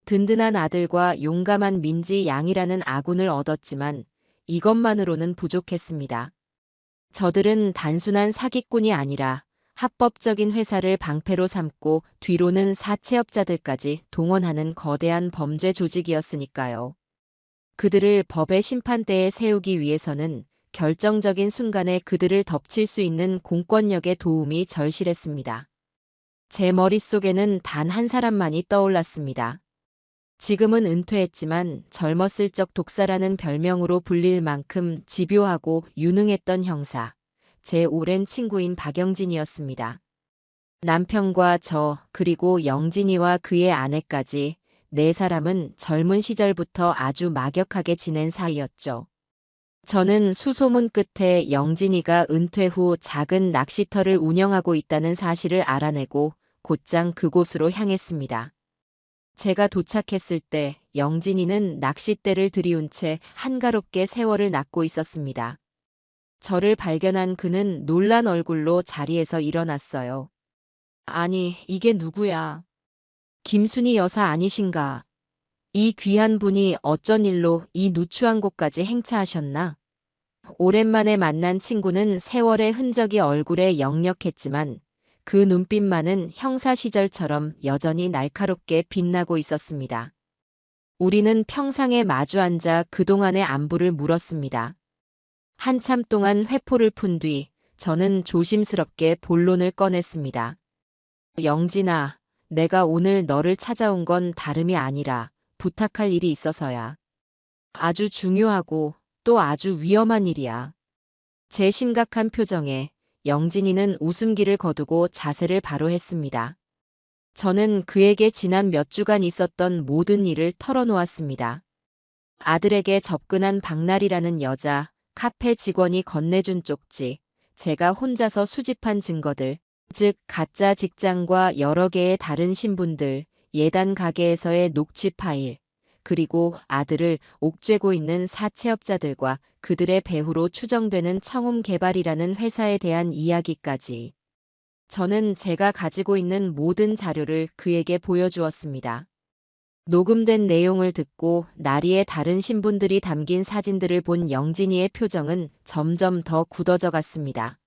든든한 아들과 용감한 민지 양이라는 아군을 얻었지만 이것만으로는 부족했습니다. 저들은 단순한 사기꾼이 아니라 합법적인 회사를 방패로 삼고 뒤로는 사채업자들까지 동원하는 거대한 범죄 조직이었으니까요. 그들을 법의 심판대에 세우기 위해서는 결정적인 순간에 그들을 덮칠 수 있는 공권력의 도움이 절실했습니다. 제 머릿속에는 단 한 사람만이 떠올랐습니다. 지금은 은퇴했지만 젊었을 적 독사라는 별명으로 불릴 만큼 집요하고 유능했던 형사, 제 오랜 친구인 박영진이었습니다. 남편과 저, 그리고 영진이와 그의 아내까지 네 사람은 젊은 시절부터 아주 막역하게 지낸 사이였죠. 저는 수소문 끝에 영진이가 은퇴 후 작은 낚시터를 운영하고 있다는 사실을 알아내고 곧장 그곳으로 향했습니다. 제가 도착했을 때 영진이는 낚싯대를 들이운 채 한가롭게 세월을 낚고 있었습니다. 저를 발견한 그는 놀란 얼굴로 자리에서 일어났어요. 아니, 이게 누구야? 김순이 여사 아니신가? 이 귀한 분이 어쩐 일로 이 누추한 곳까지 행차하셨나? 오랜만에 만난 친구는 세월의 흔적이 얼굴에 역력했지만 그 눈빛만은 형사 시절처럼 여전히 날카롭게 빛나고 있었습니다. 우리는 평상에 마주 앉아 그동안의 안부를 물었습니다. 한참 동안 회포를 푼 뒤 저는 조심스럽게 본론을 꺼냈습니다. 영진아, 내가 오늘 너를 찾아온 건 다름이 아니라 부탁할 일이 있어서야. 아주 중요하고 또 아주 위험한 일이야. 제 심각한 표정에 영진이는 웃음기를 거두고 자세를 바로 했습니다. 저는 그에게 지난 몇 주간 있었던 모든 일을 털어놓았습니다. 아들에게 접근한 박나리라는 여자, 카페 직원이 건네준 쪽지, 제가 혼자서 수집한 증거들, 즉 가짜 직장과 여러 개의 다른 신분들, 예단 가게에서의 녹취 파일, 그리고 아들을 옥죄고 있는 사채업자들과 그들의 배후로 추정되는 청홈 개발이라는 회사에 대한 이야기까지. 저는 제가 가지고 있는 모든 자료를 그에게 보여주었습니다. 녹음된 내용을 듣고 나리의 다른 신분들이 담긴 사진들을 본 영진이의 표정은 점점 더 굳어져 갔습니다.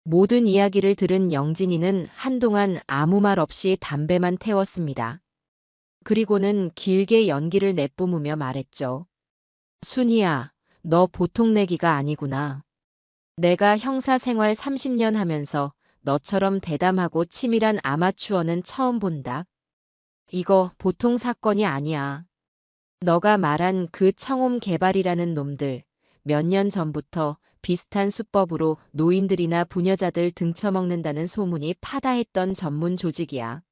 모든 이야기를 들은 영진이는 한동안 아무 말 없이 담배만 태웠습니다. 그리고는 길게 연기를 내뿜으며 말했죠. 순이야, 너 보통 내기가 아니구나. 내가 형사 생활 30년 하면서 너처럼 대담하고 치밀한 아마추어는 처음 본다. 이거 보통 사건이 아니야. 너가 말한 그 청홈 개발이라는 놈들, 몇 년 전부터 비슷한 수법으로 노인들이나 부녀자들 등쳐먹는다는 소문이 파다했던 전문 조직이야.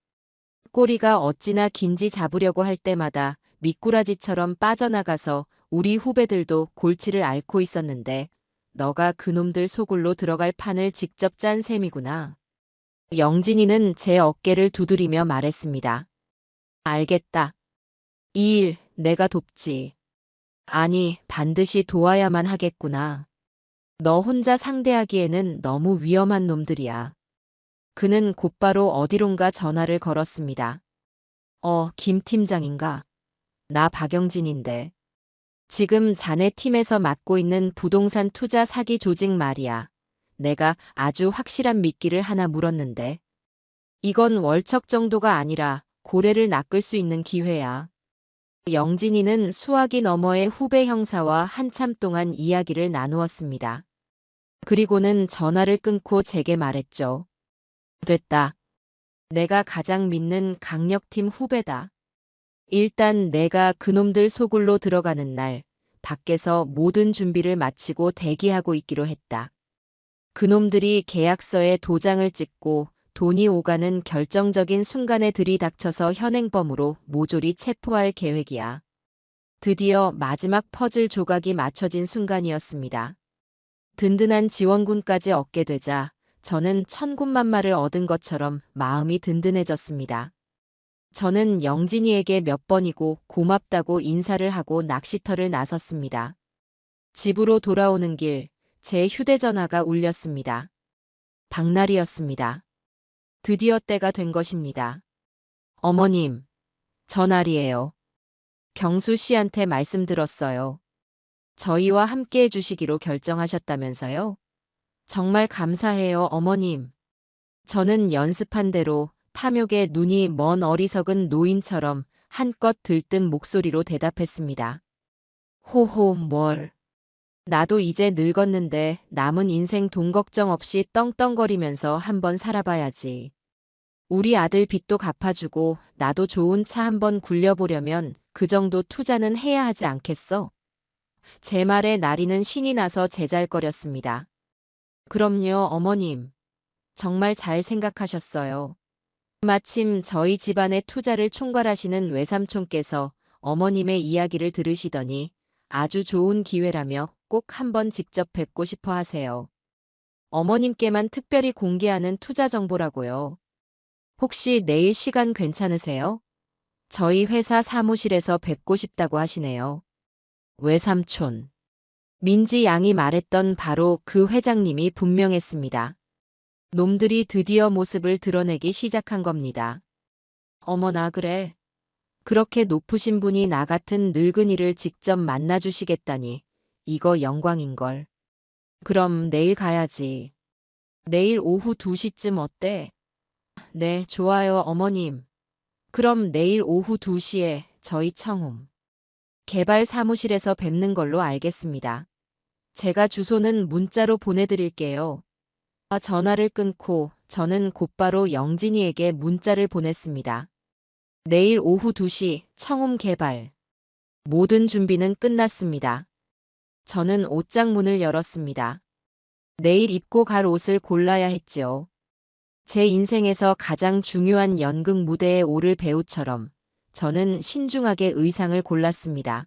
꼬리가 어찌나 긴지 잡으려고 할 때마다 미꾸라지처럼 빠져나가서 우리 후배들도 골치를 앓고 있었는데 너가 그놈들 소굴로 들어갈 판을 직접 짠 셈이구나. 영진이는 제 어깨를 두드리며 말했습니다. 알겠다. 이 일 내가 돕지. 아니, 반드시 도와야만 하겠구나. 너 혼자 상대하기에는 너무 위험한 놈들이야. 그는 곧바로 어디론가 전화를 걸었습니다. 김 팀장인가? 나 박영진인데. 지금 자네 팀에서 맡고 있는 부동산 투자 사기 조직 말이야. 내가 아주 확실한 미끼를 하나 물었는데. 이건 월척 정도가 아니라 고래를 낚을 수 있는 기회야. 영진이는 수화기 너머의 후배 형사와 한참 동안 이야기를 나누었습니다. 그리고는 전화를 끊고 제게 말했죠. 됐다. 내가 가장 믿는 강력팀 후배다. 일단 내가 그놈들 소굴로 들어가는 날, 밖에서 모든 준비를 마치고 대기하고 있기로 했다. 그놈들이 계약서에 도장을 찍고 돈이 오가는 결정적인 순간에 들이닥쳐서 현행범으로 모조리 체포할 계획이야. 드디어 마지막 퍼즐 조각이 맞춰진 순간이었습니다. 든든한 지원군까지 얻게 되자 저는 천군만마를 얻은 것처럼 마음이 든든해졌습니다. 저는 영진이에게 몇 번이고 고맙다고 인사를 하고 낚시터를 나섰습니다. 집으로 돌아오는 길, 제 휴대전화가 울렸습니다. 박날이었습니다. 드디어 때가 된 것입니다. 어머님, 전날이에요. 경수 씨한테 말씀드렸어요. 저희와 함께 해주시기로 결정하셨다면서요? 정말 감사해요, 어머님. 저는 연습한 대로 탐욕에 눈이 먼 어리석은 노인처럼 한껏 들뜬 목소리로 대답했습니다. 호호, 뭘. 나도 이제 늙었는데 남은 인생 돈 걱정 없이 떵떵거리면서 한번 살아봐야지. 우리 아들 빚도 갚아주고 나도 좋은 차 한번 굴려보려면 그 정도 투자는 해야 하지 않겠어? 제 말에 나리는 신이 나서 제잘거렸습니다. 그럼요, 어머님. 정말 잘 생각하셨어요. 마침 저희 집안의 투자를 총괄하시는 외삼촌께서 어머님의 이야기를 들으시더니 아주 좋은 기회라며 꼭 한번 직접 뵙고 싶어 하세요. 어머님께만 특별히 공개하는 투자 정보라고요. 혹시 내일 시간 괜찮으세요? 저희 회사 사무실에서 뵙고 싶다고 하시네요. 외삼촌. 민지 양이 말했던 바로 그 회장님이 분명했습니다. 놈들이 드디어 모습을 드러내기 시작한 겁니다. 어머나 그래. 그렇게 높으신 분이 나 같은 늙은이를 직접 만나주시겠다니 이거 영광인걸. 그럼 내일 가야지. 내일 오후 2시쯤 어때? 네, 좋아요, 어머님. 그럼 내일 오후 2시에 저희 청움 개발 사무실에서 뵙는 걸로 알겠습니다. 제가 주소는 문자로 보내드릴게요. 전화를 끊고 저는 곧바로 영진이에게 문자를 보냈습니다. 내일 오후 2시 청움 개발. 모든 준비는 끝났습니다. 저는 옷장 문을 열었습니다. 내일 입고 갈 옷을 골라야 했지요. 제 인생에서 가장 중요한 연극 무대에 오를 배우처럼 저는 신중하게 의상을 골랐습니다.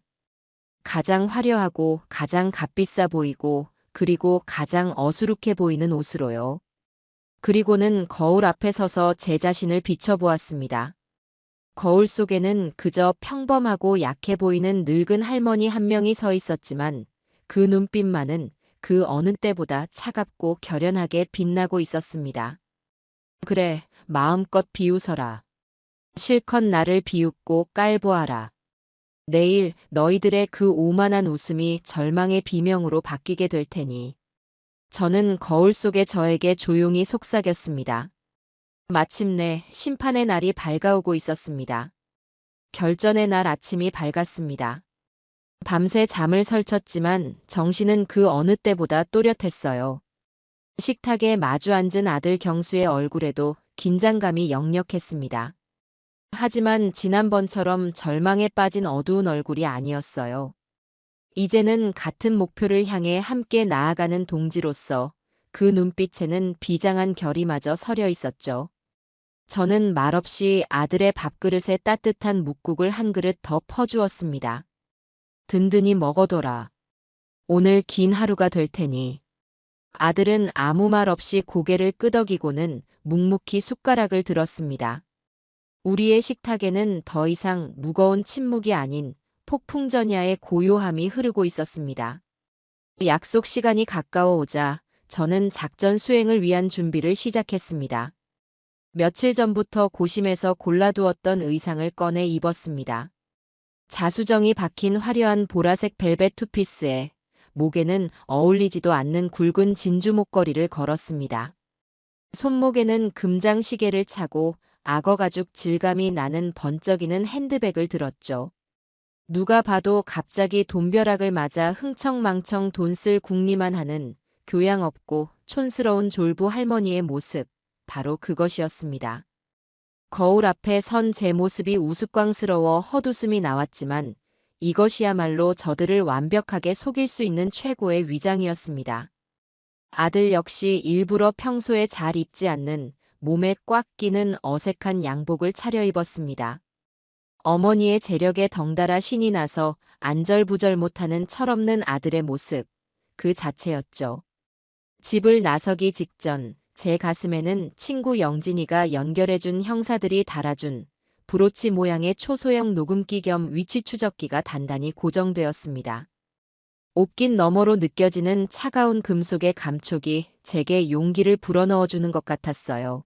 가장 화려하고 가장 값비싸 보이고 그리고 가장 어수룩해 보이는 옷으로요. 그리고는 거울 앞에 서서 제 자신을 비춰보았습니다. 거울 속에는 그저 평범하고 약해 보이는 늙은 할머니 한 명이 서 있었지만 그 눈빛만은 그 어느 때보다 차갑고 결연하게 빛나고 있었습니다. 그래, 마음껏 비웃어라. 실컷 나를 비웃고 깔보아라. 내일 너희들의 그 오만한 웃음이 절망의 비명으로 바뀌게 될 테니. 저는 거울 속의 저에게 조용히 속삭였습니다. 마침내 심판의 날이 밝아오고 있었습니다. 결전의 날 아침이 밝았습니다. 밤새 잠을 설쳤지만 정신은 그 어느 때보다 또렷했어요. 식탁에 마주 앉은 아들 경수의 얼굴에도 긴장감이 역력했습니다. 하지만 지난번처럼 절망에 빠진 어두운 얼굴이 아니었어요. 이제는 같은 목표를 향해 함께 나아가는 동지로서 그 눈빛에는 비장한 결이마저 서려 있었죠. 저는 말없이 아들의 밥그릇에 따뜻한 묵국을 한 그릇 더 퍼주었습니다. 든든히 먹어둬라. 오늘 긴 하루가 될 테니. 아들은 아무 말 없이 고개를 끄덕이고는 묵묵히 숟가락을 들었습니다. 우리의 식탁에는 더 이상 무거운 침묵이 아닌 폭풍전야의 고요함이 흐르고 있었습니다. 약속 시간이 가까워 오자 저는 작전 수행을 위한 준비를 시작했습니다. 며칠 전부터 고심해서 골라두었던 의상을 꺼내 입었습니다. 자수정이 박힌 화려한 보라색 벨벳 투피스에 목에는 어울리지도 않는 굵은 진주 목걸이를 걸었습니다. 손목에는 금장 시계를 차고 악어 가죽 질감이 나는 번쩍이는 핸드백을 들었죠. 누가 봐도 갑자기 돈벼락을 맞아 흥청망청 돈 쓸 궁리만 하는 교양 없고 촌스러운 졸부 할머니의 모습, 바로 그것이었습니다. 거울 앞에 선 제 모습이 우스꽝스러워 헛웃음이 나왔지만 이것이야말로 저들을 완벽하게 속일 수 있는 최고의 위장이었습니다. 아들 역시 일부러 평소에 잘 입지 않는 몸에 꽉 끼는 어색한 양복을 차려입었습니다. 어머니의 재력에 덩달아 신이 나서 안절부절 못하는 철없는 아들의 모습, 그 자체였죠. 집을 나서기 직전 제 가슴에는 친구 영진이가 연결해준 형사들이 달아준 브로치 모양의 초소형 녹음기 겸 위치 추적기가 단단히 고정되었습니다. 옷깃 너머로 느껴지는 차가운 금속의 감촉이 제게 용기를 불어넣어주는 것 같았어요.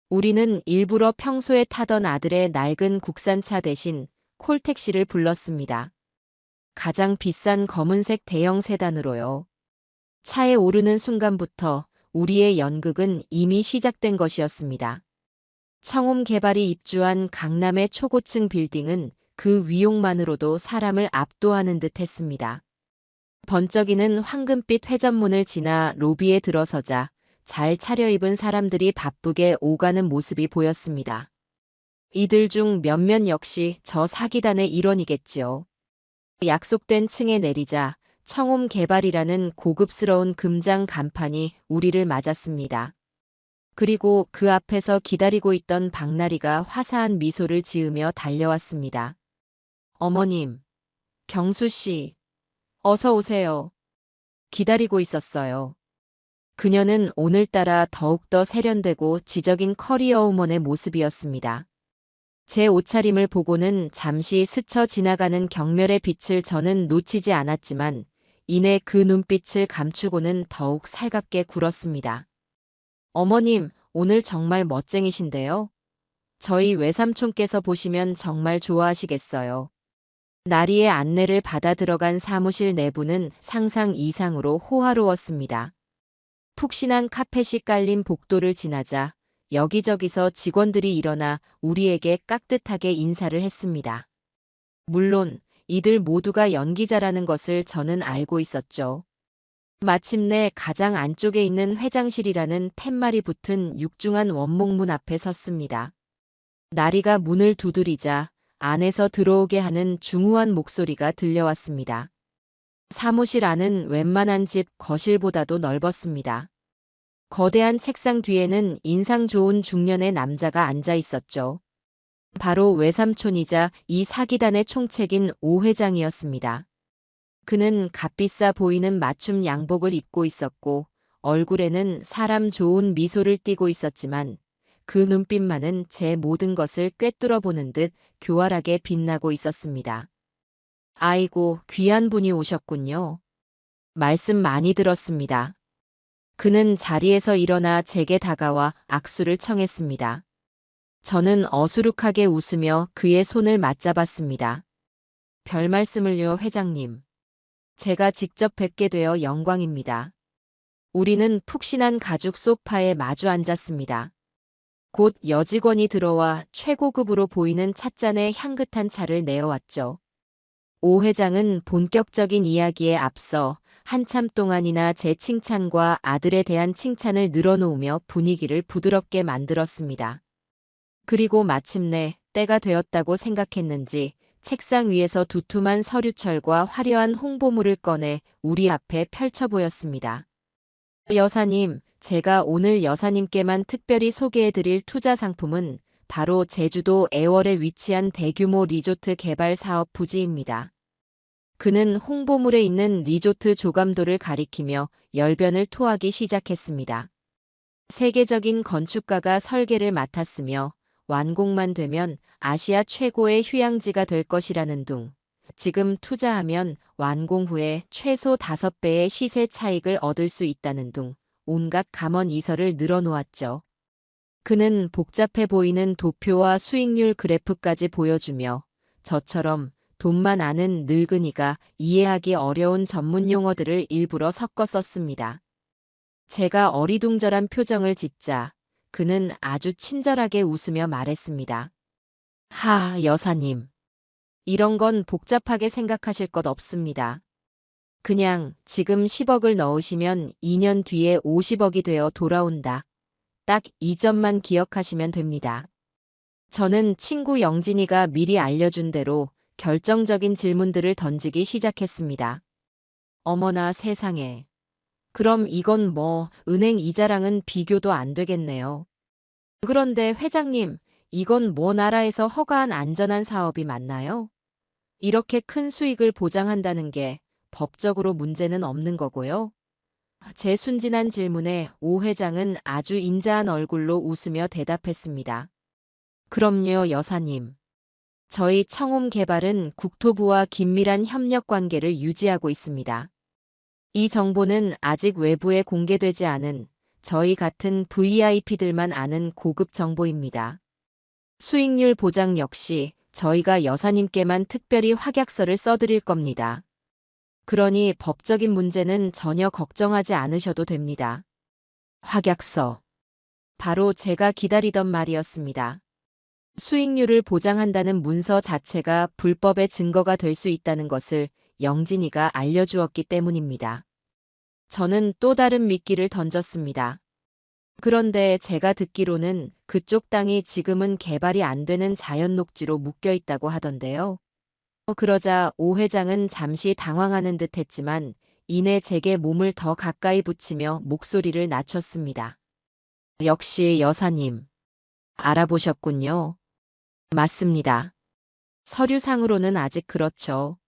우리는 일부러 평소에 타던 아들의 낡은 국산차 대신 콜택시를 불렀습니다. 가장 비싼 검은색 대형 세단으로요. 차에 오르는 순간부터 우리의 연극은 이미 시작된 것이었습니다. 청홈 개발이 입주한 강남의 초고층 빌딩은 그 위용만으로도 사람을 압도하는 듯 했습니다. 번쩍이는 황금빛 회전문을 지나 로비에 들어서자 잘 차려입은 사람들이 바쁘게 오가는 모습이 보였습니다. 이들 중 몇몇 역시 저 사기단의 일원이겠지요. 약속된 층에 내리자 청홈 개발이라는 고급스러운 금장 간판이 우리를 맞았습니다. 그리고 그 앞에서 기다리고 있던 박나리가 화사한 미소를 지으며 달려왔습니다. 어머님, 경수 씨, 어서 오세요. 기다리고 있었어요. 그녀는 오늘따라 더욱더 세련되고 지적인 커리어우먼의 모습이었습니다. 제 옷차림을 보고는 잠시 스쳐 지나가는 경멸의 빛을 저는 놓치지 않았지만 이내 그 눈빛을 감추고는 더욱 살갑게 굴었습니다. 어머님, 오늘 정말 멋쟁이신데요? 저희 외삼촌께서 보시면 정말 좋아하시겠어요. 나리의 안내를 받아 들어간 사무실 내부는 상상 이상으로 호화로웠습니다. 푹신한 카펫이 깔린 복도를 지나자 여기저기서 직원들이 일어나 우리에게 깍듯하게 인사를 했습니다. 물론 이들 모두가 연기자라는 것을 저는 알고 있었죠. 마침내 가장 안쪽에 있는 회장실이라는 팻말이 붙은 육중한 원목문 앞에 섰습니다. 나리가 문을 두드리자 안에서 들어오게 하는 중후한 목소리가 들려왔습니다. 사무실 안은 웬만한 집 거실보다도 넓었습니다. 거대한 책상 뒤에는 인상 좋은 중년의 남자가 앉아 있었죠. 바로 외삼촌이자 이 사기단의 총책인 오 회장이었습니다. 그는 값비싸 보이는 맞춤 양복을 입고 있었고 얼굴에는 사람 좋은 미소를 띠고 있었지만 그 눈빛만은 제 모든 것을 꿰뚫어 보는 듯 교활하게 빛나고 있었습니다. 아이고, 귀한 분이 오셨군요. 말씀 많이 들었습니다. 그는 자리에서 일어나 제게 다가와 악수를 청했습니다. 저는 어수룩하게 웃으며 그의 손을 맞잡았습니다. 별 말씀을요, 회장님. 제가 직접 뵙게 되어 영광입니다. 우리는 푹신한 가죽 소파에 마주 앉았습니다. 곧 여직원이 들어와 최고급으로 보이는 찻잔에 향긋한 차를 내어왔죠. 오 회장은 본격적인 이야기에 앞서 한참 동안이나 제 칭찬과 아들에 대한 칭찬을 늘어놓으며 분위기를 부드럽게 만들었습니다. 그리고 마침내 때가 되었다고 생각했는지 책상 위에서 두툼한 서류철과 화려한 홍보물을 꺼내 우리 앞에 펼쳐 보였습니다. 여사님, 제가 오늘 여사님께만 특별히 소개해드릴 투자 상품은 바로 제주도 애월에 위치한 대규모 리조트 개발 사업 부지입니다. 그는 홍보물에 있는 리조트 조감도를 가리키며 열변을 토하기 시작했습니다. 세계적인 건축가가 설계를 맡았으며 완공만 되면 아시아 최고의 휴양지가 될 것이라는 둥. 지금 투자하면 완공 후에 최소 5배의 시세 차익을 얻을 수 있다는 둥. 온갖 감언이설을 늘어놓았죠. 그는 복잡해 보이는 도표와 수익률 그래프까지 보여주며 저처럼 돈만 아는 늙은이가 이해하기 어려운 전문 용어들을 일부러 섞어 썼습니다. 제가 어리둥절한 표정을 짓자 그는 아주 친절하게 웃으며 말했습니다. 여사님. 이런 건 복잡하게 생각하실 것 없습니다. 그냥 지금 10억을 넣으시면 2년 뒤에 50억이 되어 돌아온다. 딱 이 점만 기억하시면 됩니다. 저는 친구 영진이가 미리 알려준 대로 결정적인 질문들을 던지기 시작했습니다. 어머나 세상에. 그럼 이건 은행 이자랑은 비교도 안 되겠네요. 그런데 회장님, 이건 나라에서 허가한 안전한 사업이 맞나요? 이렇게 큰 수익을 보장한다는 게 법적으로 문제는 없는 거고요. 제 순진한 질문에 오 회장은 아주 인자한 얼굴로 웃으며 대답했습니다. 그럼요, 여사님. 저희 청홈개발은 국토부와 긴밀한 협력 관계를 유지하고 있습니다. 이 정보는 아직 외부에 공개되지 않은 저희 같은 VIP들만 아는 고급 정보입니다. 수익률 보장 역시 저희가 여사님께만 특별히 확약서를 써드릴 겁니다. 그러니 법적인 문제는 전혀 걱정하지 않으셔도 됩니다. 확약서. 바로 제가 기다리던 말이었습니다. 수익률을 보장한다는 문서 자체가 불법의 증거가 될 수 있다는 것을 영진이가 알려주었기 때문입니다. 저는 또 다른 미끼를 던졌습니다. 그런데 제가 듣기로는 그쪽 땅이 지금은 개발이 안 되는 자연 녹지로 묶여 있다고 하던데요. 그러자 오 회장은 잠시 당황하는 듯 했지만 이내 제게 몸을 더 가까이 붙이며 목소리를 낮췄습니다. 역시 여사님. 알아보셨군요. 맞습니다. 서류상으로는 아직 그렇죠.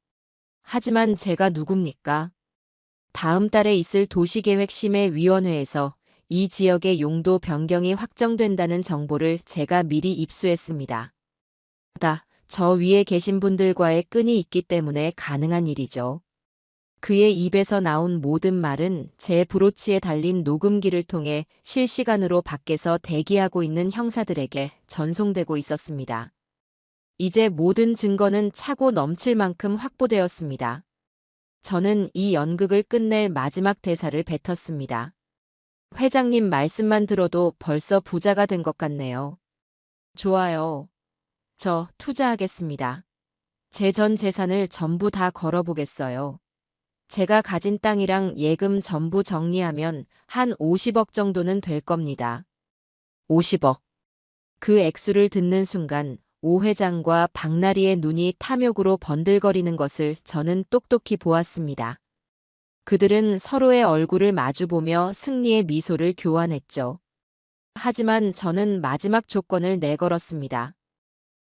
하지만 제가 누굽니까? 다음 달에 있을 도시계획심의위원회에서 이 지역의 용도 변경이 확정된다는 정보를 제가 미리 입수했습니다. 저 위에 계신 분들과의 끈이 있기 때문에 가능한 일이죠. 그의 입에서 나온 모든 말은 제 브로치에 달린 녹음기를 통해 실시간으로 밖에서 대기하고 있는 형사들에게 전송되고 있었습니다. 이제 모든 증거는 차고 넘칠 만큼 확보되었습니다. 저는 이 연극을 끝낼 마지막 대사를 뱉었습니다. 회장님 말씀만 들어도 벌써 부자가 된 것 같네요. 좋아요. 저 투자하겠습니다. 제 전 재산을 전부 다 걸어보겠어요. 제가 가진 땅이랑 예금 전부 정리하면 한 50억 정도는 될 겁니다. 50억. 그 액수를 듣는 순간 오 회장과 박나리의 눈이 탐욕으로 번들거리는 것을 저는 똑똑히 보았습니다. 그들은 서로의 얼굴을 마주보며 승리의 미소를 교환했죠. 하지만 저는 마지막 조건을 내걸었습니다.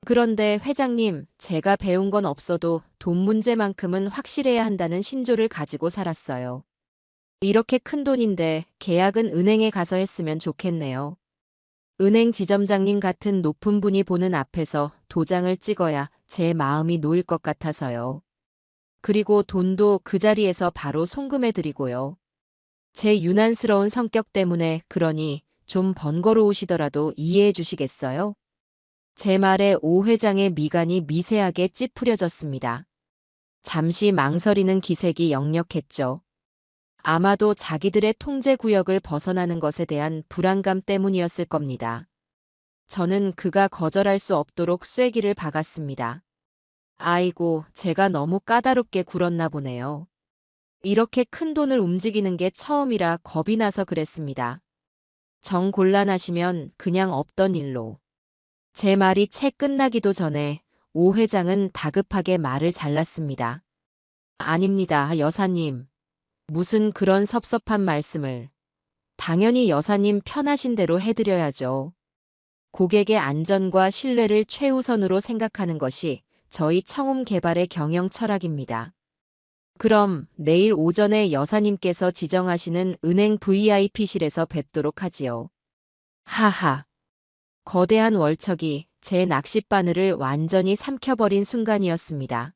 그런데 회장님, 제가 배운 건 없어도 돈 문제만큼은 확실해야 한다는 신조를 가지고 살았어요. 이렇게 큰 돈인데 계약은 은행에 가서 했으면 좋겠네요. 은행 지점장님 같은 높은 분이 보는 앞에서 도장을 찍어야 제 마음이 놓일 것 같아서요. 그리고 돈도 그 자리에서 바로 송금해드리고요. 제 유난스러운 성격 때문에 그러니 좀 번거로우시더라도 이해해 주시겠어요? 제 말에 오 회장의 미간이 미세하게 찌푸려졌습니다. 잠시 망설이는 기색이 역력했죠. 아마도 자기들의 통제 구역을 벗어나는 것에 대한 불안감 때문이었을 겁니다. 저는 그가 거절할 수 없도록 쐐기를 박았습니다. 아이고, 제가 너무 까다롭게 굴었나 보네요. 이렇게 큰 돈을 움직이는 게 처음이라 겁이 나서 그랬습니다. 정 곤란하시면 그냥 없던 일로. 제 말이 채 끝나기도 전에 오 회장은 다급하게 말을 잘랐습니다. 아닙니다, 여사님. 무슨 그런 섭섭한 말씀을. 당연히 여사님 편하신 대로 해드려야죠. 고객의 안전과 신뢰를 최우선으로 생각하는 것이 저희 청홈 개발의 경영 철학입니다. 그럼 내일 오전에 여사님께서 지정하시는 은행 VIP실에서 뵙도록 하지요. 하하. 거대한 월척이 제 낚싯바늘을 완전히 삼켜버린 순간이었습니다.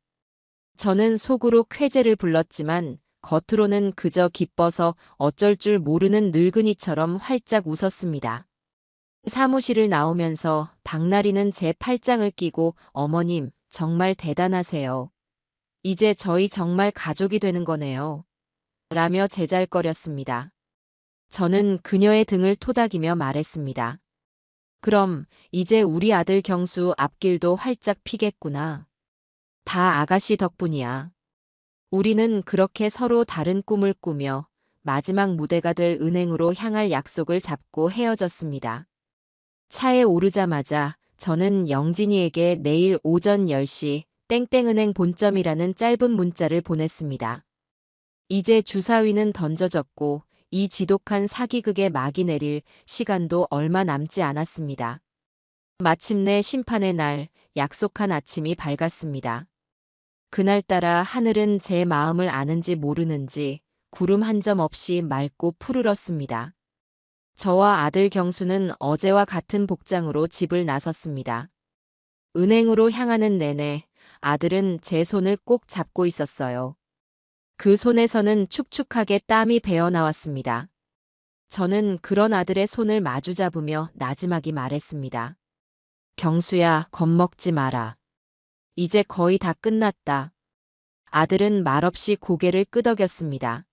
저는 속으로 쾌재를 불렀지만 겉으로는 그저 기뻐서 어쩔 줄 모르는 늙은이처럼 활짝 웃었습니다. 사무실을 나오면서 박나리는 제 팔짱을 끼고 어머님, 정말 대단하세요. 이제 저희 정말 가족이 되는 거네요. 라며 제잘거렸습니다. 저는 그녀의 등을 토닥이며 말했습니다. 그럼 이제 우리 아들 경수 앞길도 활짝 피겠구나. 다 아가씨 덕분이야. 우리는 그렇게 서로 다른 꿈을 꾸며 마지막 무대가 될 은행으로 향할 약속을 잡고 헤어졌습니다. 차에 오르자마자 저는 영진이에게 내일 오전 10시 땡땡은행 본점이라는 짧은 문자를 보냈습니다. 이제 주사위는 던져졌고 이 지독한 사기극의 막이 내릴 시간도 얼마 남지 않았습니다. 마침내 심판의 날, 약속한 아침이 밝았습니다. 그날따라 하늘은 제 마음을 아는지 모르는지 구름 한 점 없이 맑고 푸르렀습니다. 저와 아들 경수는 어제와 같은 복장으로 집을 나섰습니다. 은행으로 향하는 내내 아들은 제 손을 꼭 잡고 있었어요. 그 손에서는 축축하게 땀이 배어 나왔습니다. 저는 그런 아들의 손을 마주 잡으며 나지막이 말했습니다. 경수야, 겁먹지 마라. 이제 거의 다 끝났다. 아들은 말없이 고개를 끄덕였습니다.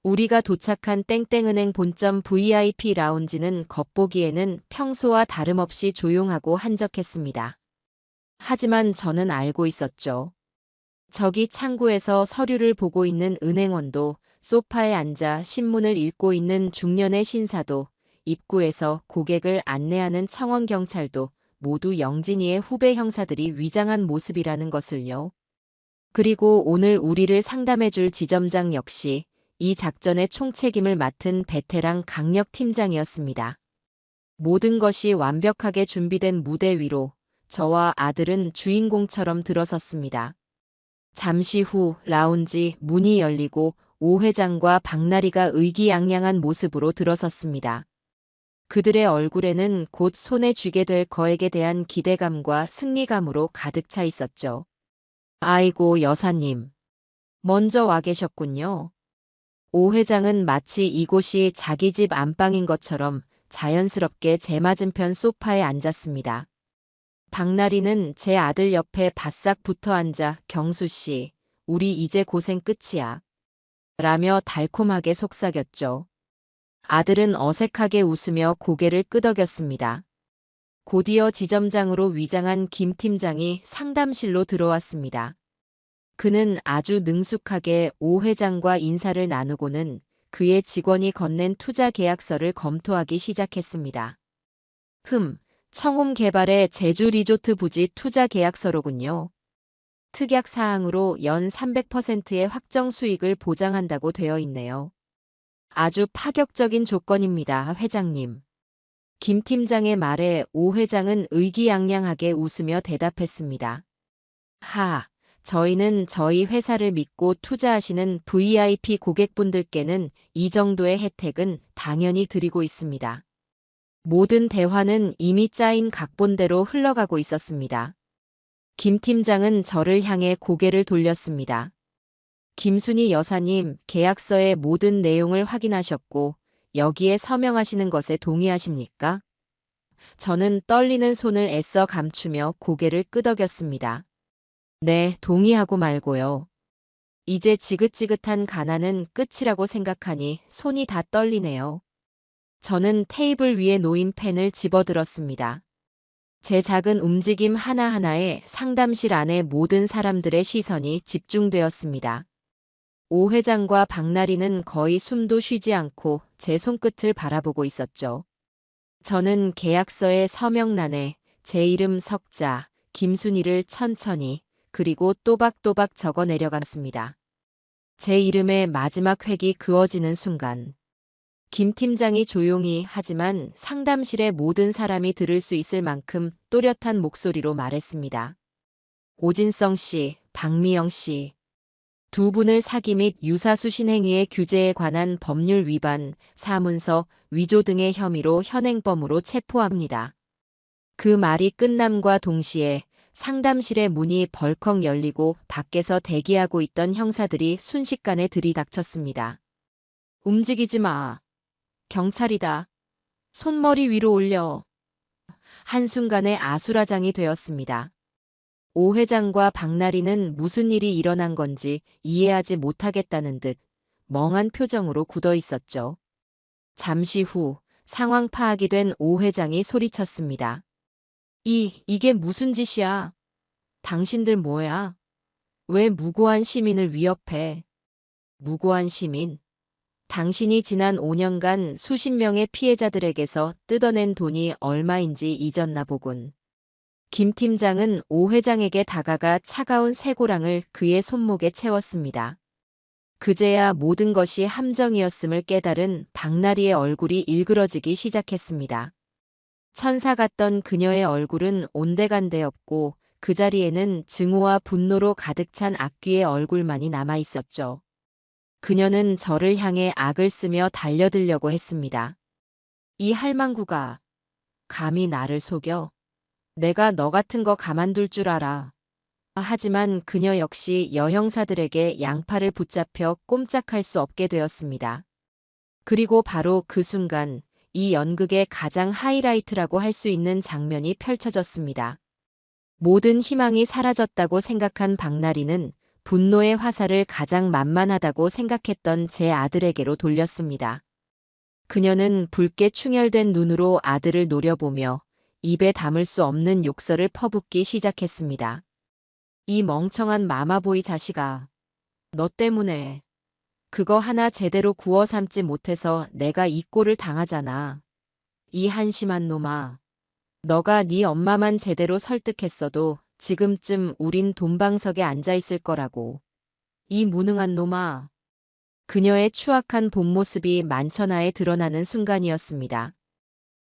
우리가 도착한 땡땡은행 본점 VIP 라운지는 겉보기에는 평소와 다름없이 조용하고 한적했습니다. 하지만 저는 알고 있었죠. 저기 창구에서 서류를 보고 있는 은행원도, 소파에 앉아 신문을 읽고 있는 중년의 신사도, 입구에서 고객을 안내하는 청원경찰도 모두 영진이의 후배 형사들이 위장한 모습이라는 것을요. 그리고 오늘 우리를 상담해줄 지점장 역시 이 작전의 총책임을 맡은 베테랑 강력팀장이었습니다. 모든 것이 완벽하게 준비된 무대 위로 저와 아들은 주인공처럼 들어섰습니다. 잠시 후 라운지 문이 열리고 오 회장과 박나리가 의기양양한 모습으로 들어섰습니다. 그들의 얼굴에는 곧 손에 쥐게 될 거액에 대한 기대감과 승리감으로 가득 차 있었죠. 아이고 여사님, 먼저 와 계셨군요. 오 회장은 마치 이곳이 자기 집 안방인 것처럼 자연스럽게 제 맞은편 소파에 앉았습니다. 박나리는 제 아들 옆에 바싹 붙어 앉아 경수 씨, 우리 이제 고생 끝이야. 라며 달콤하게 속삭였죠. 아들은 어색하게 웃으며 고개를 끄덕였습니다. 곧이어 지점장으로 위장한 김 팀장이 상담실로 들어왔습니다. 그는 아주 능숙하게 오 회장과 인사를 나누고는 그의 직원이 건넨 투자 계약서를 검토하기 시작했습니다. 청홈 개발의 제주 리조트 부지 투자 계약서로군요. 특약 사항으로 연 300%의 확정 수익을 보장한다고 되어 있네요. 아주 파격적인 조건입니다, 회장님. 김 팀장의 말에 오 회장은 의기양양하게 웃으며 대답했습니다. 저희는 저희 회사를 믿고 투자하시는 VIP 고객분들께는 이 정도의 혜택은 당연히 드리고 있습니다. 모든 대화는 이미 짜인 각본대로 흘러가고 있었습니다. 김 팀장은 저를 향해 고개를 돌렸습니다. 김순희 여사님, 계약서의 모든 내용을 확인하셨고 여기에 서명하시는 것에 동의하십니까? 저는 떨리는 손을 애써 감추며 고개를 끄덕였습니다. 네, 동의하고 말고요. 이제 지긋지긋한 가난은 끝이라고 생각하니 손이 다 떨리네요. 저는 테이블 위에 놓인 펜을 집어들었습니다. 제 작은 움직임 하나하나에 상담실 안의 모든 사람들의 시선이 집중되었습니다. 오 회장과 박나리는 거의 숨도 쉬지 않고 제 손끝을 바라보고 있었죠. 저는 계약서의 서명란에 제 이름 석자, 김순희를 천천히 그리고 또박또박 적어 내려갔습니다. 제 이름의 마지막 획이 그어지는 순간 김 팀장이 조용히 하지만 상담실의 모든 사람이 들을 수 있을 만큼 또렷한 목소리로 말했습니다. 오진성 씨, 박미영 씨. 두 분을 사기 및 유사수신 행위의 규제에 관한 법률 위반, 사문서, 위조 등의 혐의로 현행범으로 체포합니다. 그 말이 끝남과 동시에 상담실의 문이 벌컥 열리고 밖에서 대기하고 있던 형사들이 순식간에 들이닥쳤습니다. 움직이지 마. 경찰이다. 손머리 위로 올려. 한순간에 아수라장이 되었습니다. 오 회장과 박나리는 무슨 일이 일어난 건지 이해하지 못하겠다는 듯 멍한 표정으로 굳어 있었죠. 잠시 후 상황 파악이 된 오 회장이 소리쳤습니다. 이게 무슨 짓이야? 당신들 뭐야? 왜 무고한 시민을 위협해? 무고한 시민? 당신이 지난 5년간 수십 명의 피해자들에게서 뜯어낸 돈이 얼마인지 잊었나 보군. 김 팀장은 오 회장에게 다가가 차가운 쇠고랑을 그의 손목에 채웠습니다. 그제야 모든 것이 함정이었음을 깨달은 박나리의 얼굴이 일그러지기 시작했습니다. 천사 같던 그녀의 얼굴은 온데간데 없고 그 자리에는 증오와 분노로 가득 찬 악귀의 얼굴만이 남아 있었죠. 그녀는 저를 향해 악을 쓰며 달려들려고 했습니다. 이 할망구가 감히 나를 속여? 내가 너 같은 거 가만둘 줄 알아. 하지만 그녀 역시 여형사들에게 양팔을 붙잡혀 꼼짝할 수 없게 되었습니다. 그리고 바로 그 순간 이 연극의 가장 하이라이트라고 할 수 있는 장면이 펼쳐졌습니다. 모든 희망이 사라졌다고 생각한 박나리는 분노의 화살을 가장 만만하다고 생각했던 제 아들에게로 돌렸습니다. 그녀는 붉게 충혈된 눈으로 아들을 노려보며 입에 담을 수 없는 욕설을 퍼붓기 시작했습니다. 이 멍청한 마마보이 자식아. 너 때문에 그거 하나 제대로 구워 삶지 못해서 내가 이 꼴을 당하잖아. 이 한심한 놈아. 너가 네 엄마만 제대로 설득했어도 지금쯤 우린 돈방석에 앉아있을 거라고. 이 무능한 놈아. 그녀의 추악한 본 모습이 만천하에 드러나는 순간이었습니다.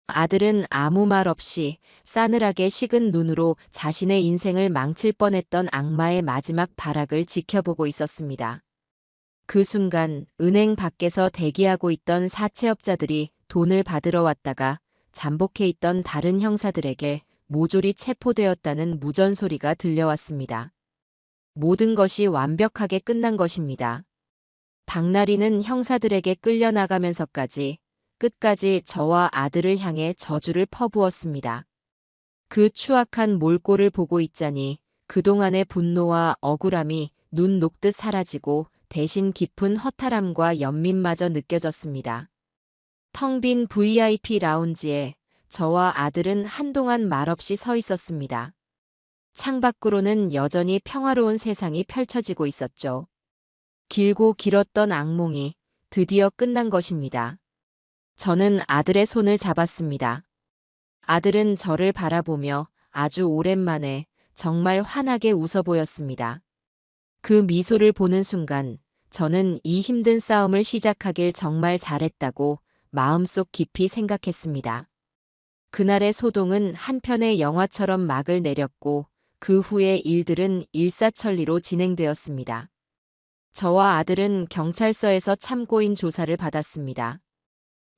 아들은 아무 말 없이 싸늘하게 식은 눈으로 자신의 인생을 망칠 뻔했던 악마의 마지막 발악을 지켜보고 있었습니다. 그 순간 은행 밖에서 대기하고 있던 사채업자들이 돈을 받으러 왔다가 잠복해 있던 다른 형사들에게 모조리 체포되었다는 무전소리가 들려왔습니다. 모든 것이 완벽하게 끝난 것입니다. 박나리는 형사들에게 끌려나가면서까지 끝까지 저와 아들을 향해 저주를 퍼부었습니다. 그 추악한 몰골을 보고 있자니 그동안의 분노와 억울함이 눈 녹듯 사라지고 대신 깊은 허탈함과 연민마저 느껴졌습니다. 텅 빈 VIP 라운지에 저와 아들은 한동안 말없이 서 있었습니다. 창밖으로는 여전히 평화로운 세상이 펼쳐지고 있었죠. 길고 길었던 악몽이 드디어 끝난 것입니다. 저는 아들의 손을 잡았습니다. 아들은 저를 바라보며 아주 오랜만에 정말 환하게 웃어 보였습니다. 그 미소를 보는 순간 저는 이 힘든 싸움을 시작하길 정말 잘했다고 마음속 깊이 생각했습니다. 그날의 소동은 한편의 영화처럼 막을 내렸고 그 후의 일들은 일사천리로 진행되었습니다. 저와 아들은 경찰서에서 참고인 조사를 받았습니다.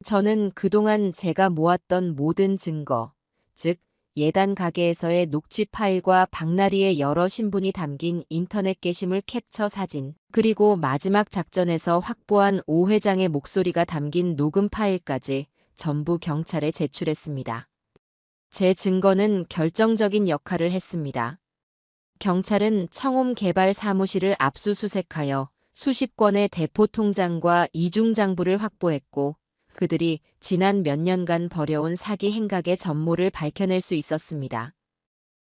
저는 그동안 제가 모았던 모든 증거, 즉 예단 가게에서의 녹취 파일과 박나리의 여러 신분이 담긴 인터넷 게시물 캡처 사진, 그리고 마지막 작전에서 확보한 오 회장의 목소리가 담긴 녹음 파일까지 전부 경찰에 제출했습니다. 제 증거는 결정적인 역할을 했습니다. 경찰은 청홈 개발 사무실을 압수수색하여 수십 건의 대포 통장과 이중장부를 확보했고 그들이 지난 몇 년간 벌여온 사기 행각의 전모를 밝혀낼 수 있었습니다.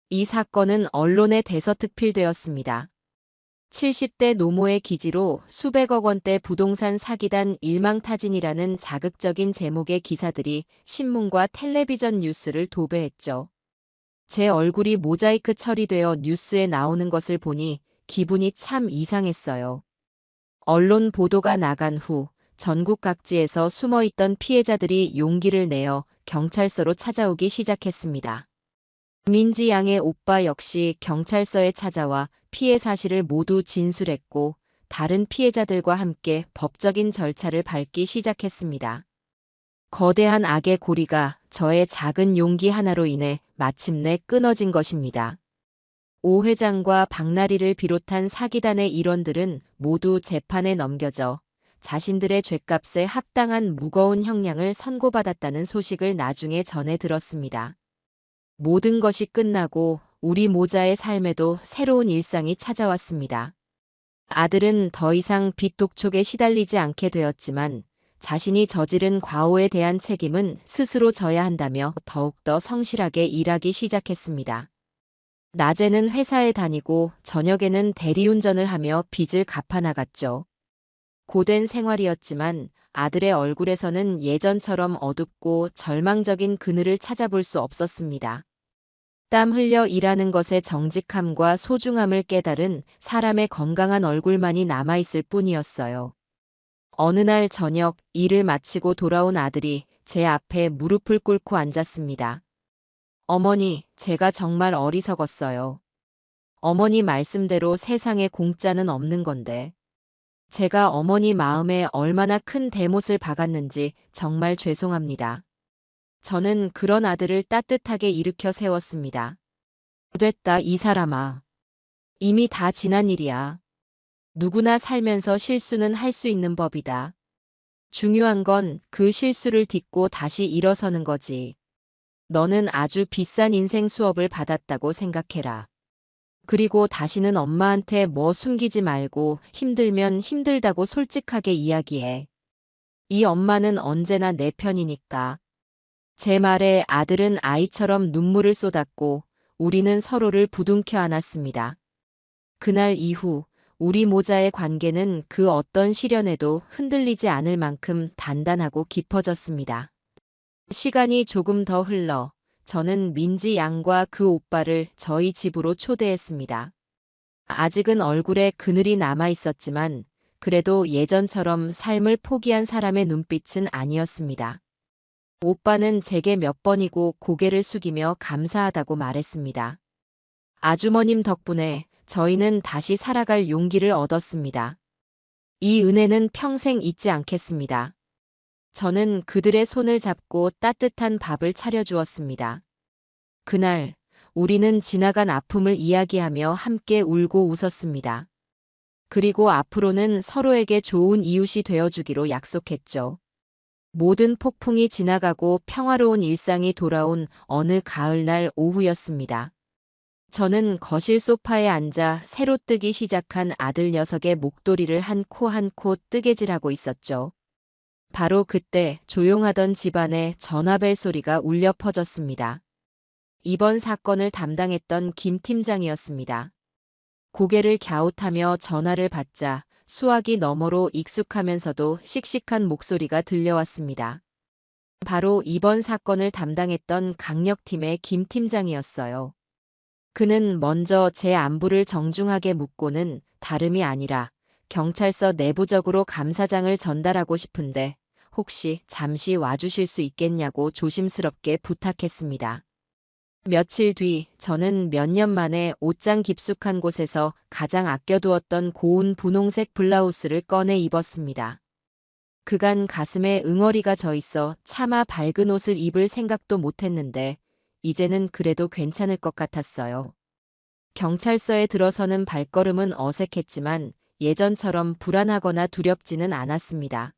이 사건은 언론에 대서특필되었습니다. 70대 노모의 기지로 수백억 원대 부동산 사기단 일망타진이라는 자극적인 제목의 기사들이 신문과 텔레비전 뉴스를 도배했죠. 제 얼굴이 모자이크 처리되어 뉴스에 나오는 것을 보니 기분이 참 이상했어요. 언론 보도가 나간 후 전국 각지에서 숨어있던 피해자들이 용기를 내어 경찰서로 찾아오기 시작했습니다. 민지 양의 오빠 역시 경찰서에 찾아와 피해 사실을 모두 진술했고 다른 피해자들과 함께 법적인 절차를 밟기 시작했습니다. 거대한 악의 고리가 저의 작은 용기 하나로 인해 마침내 끊어진 것입니다. 오 회장과 박나리를 비롯한 사기단의 일원들은 모두 재판에 넘겨져 자신들의 죗값에 합당한 무거운 형량을 선고받았다는 소식을 나중에 전해 들었습니다. 모든 것이 끝나고 우리 모자의 삶에도 새로운 일상이 찾아왔습니다. 아들은 더 이상 빚 독촉에 시달리지 않게 되었지만 자신이 저지른 과오에 대한 책임은 스스로 져야 한다며 더욱더 성실하게 일하기 시작했습니다. 낮에는 회사에 다니고 저녁에는 대리운전을 하며 빚을 갚아나갔죠. 고된 생활이었지만 아들의 얼굴에서는 예전처럼 어둡고 절망적인 그늘을 찾아볼 수 없었습니다. 땀 흘려 일하는 것의 정직함과 소중함을 깨달은 사람의 건강한 얼굴만이 남아있을 뿐이었어요. 어느 날 저녁 일을 마치고 돌아온 아들이 제 앞에 무릎을 꿇고 앉았습니다. 어머니, 제가 정말 어리석었어요. 어머니 말씀대로 세상에 공짜는 없는 건데. 제가 어머니 마음에 얼마나 큰 대못을 박았는지 정말 죄송합니다. 저는 그런 아들을 따뜻하게 일으켜 세웠습니다. 됐다, 이 사람아. 이미 다 지난 일이야. 누구나 살면서 실수는 할 수 있는 법이다. 중요한 건 그 실수를 딛고 다시 일어서는 거지. 너는 아주 비싼 인생 수업을 받았다고 생각해라. 그리고 다시는 엄마한테 뭐 숨기지 말고 힘들면 힘들다고 솔직하게 이야기해. 이 엄마는 언제나 내 편이니까. 제 말에 아들은 아이처럼 눈물을 쏟았고 우리는 서로를 부둥켜 안았습니다. 그날 이후 우리 모자의 관계는 그 어떤 시련에도 흔들리지 않을 만큼 단단하고 깊어졌습니다. 시간이 조금 더 흘러 저는 민지 양과 그 오빠를 저희 집으로 초대했습니다. 아직은 얼굴에 그늘이 남아 있었지만 그래도 예전처럼 삶을 포기한 사람의 눈빛은 아니었습니다. 오빠는 제게 몇 번이고 고개를 숙이며 감사하다고 말했습니다. 아주머님 덕분에 저희는 다시 살아갈 용기를 얻었습니다. 이 은혜는 평생 잊지 않겠습니다. 저는 그들의 손을 잡고 따뜻한 밥을 차려주었습니다. 그날 우리는 지나간 아픔을 이야기하며 함께 울고 웃었습니다. 그리고 앞으로는 서로에게 좋은 이웃이 되어주기로 약속했죠. 모든 폭풍이 지나가고 평화로운 일상이 돌아온 어느 가을날 오후였습니다. 저는 거실 소파에 앉아 새로 뜨기 시작한 아들 녀석의 목도리를 한 코 한 코 뜨개질하고 있었죠. 바로 그때 조용하던 집안에 전화벨 소리가 울려 퍼졌습니다. 이번 사건을 담당했던 김 팀장이었습니다. 고개를 갸웃하며 전화를 받자 수화기 너머로 익숙하면서도 씩씩한 목소리가 들려왔습니다. 바로 이번 사건을 담당했던 강력팀의 김 팀장이었어요. 그는 먼저 제 안부를 정중하게 묻고는 다름이 아니라 경찰서 내부적으로 감사장을 전달하고 싶은데 혹시 잠시 와주실 수 있겠냐고 조심스럽게 부탁했습니다. 며칠 뒤 저는 몇 년 만에 옷장 깊숙한 곳에서 가장 아껴두었던 고운 분홍색 블라우스를 꺼내 입었습니다. 그간 가슴에 응어리가 져 있어 차마 밝은 옷을 입을 생각도 못했는데 이제는 그래도 괜찮을 것 같았어요. 경찰서에 들어서는 발걸음은 어색했지만 예전처럼 불안하거나 두렵지는 않았습니다.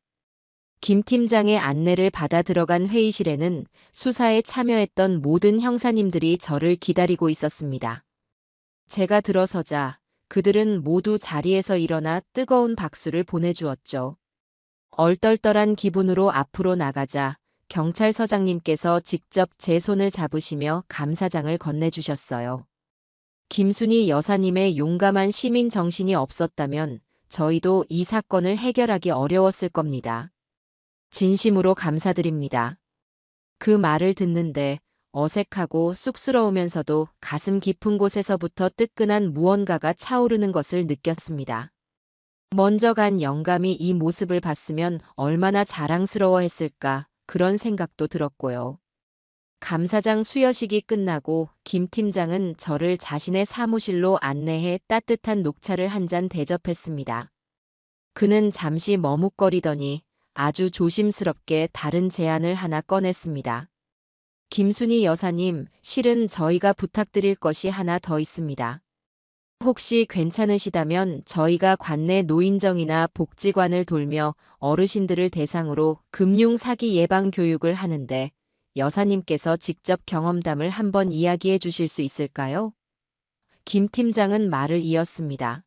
김 팀장의 안내를 받아 들어간 회의실에는 수사에 참여했던 모든 형사님들이 저를 기다리고 있었습니다. 제가 들어서자 그들은 모두 자리에서 일어나 뜨거운 박수를 보내주었죠. 얼떨떨한 기분으로 앞으로 나가자 경찰서장님께서 직접 제 손을 잡으시며 감사장을 건네주셨어요. 김순희 여사님의 용감한 시민 정신이 없었다면 저희도 이 사건을 해결하기 어려웠을 겁니다. 진심으로 감사드립니다. 그 말을 듣는데 어색하고 쑥스러우면서도 가슴 깊은 곳에서부터 뜨끈한 무언가가 차오르는 것을 느꼈습니다. 먼저 간 영감이 이 모습을 봤으면 얼마나 자랑스러워했을까 그런 생각도 들었고요. 감사장 수여식이 끝나고 김 팀장은 저를 자신의 사무실로 안내해 따뜻한 녹차를 한 잔 대접했습니다. 그는 잠시 머뭇거리더니 아주 조심스럽게 다른 제안을 하나 꺼냈습니다. 김순희 여사님, 실은 저희가 부탁드릴 것이 하나 더 있습니다. 혹시 괜찮으시다면 저희가 관내 노인정이나 복지관을 돌며 어르신들을 대상으로 금융 사기 예방 교육을 하는데 여사님께서 직접 경험담을 한번 이야기해 주실 수 있을까요? 김 팀장은 말을 이었습니다.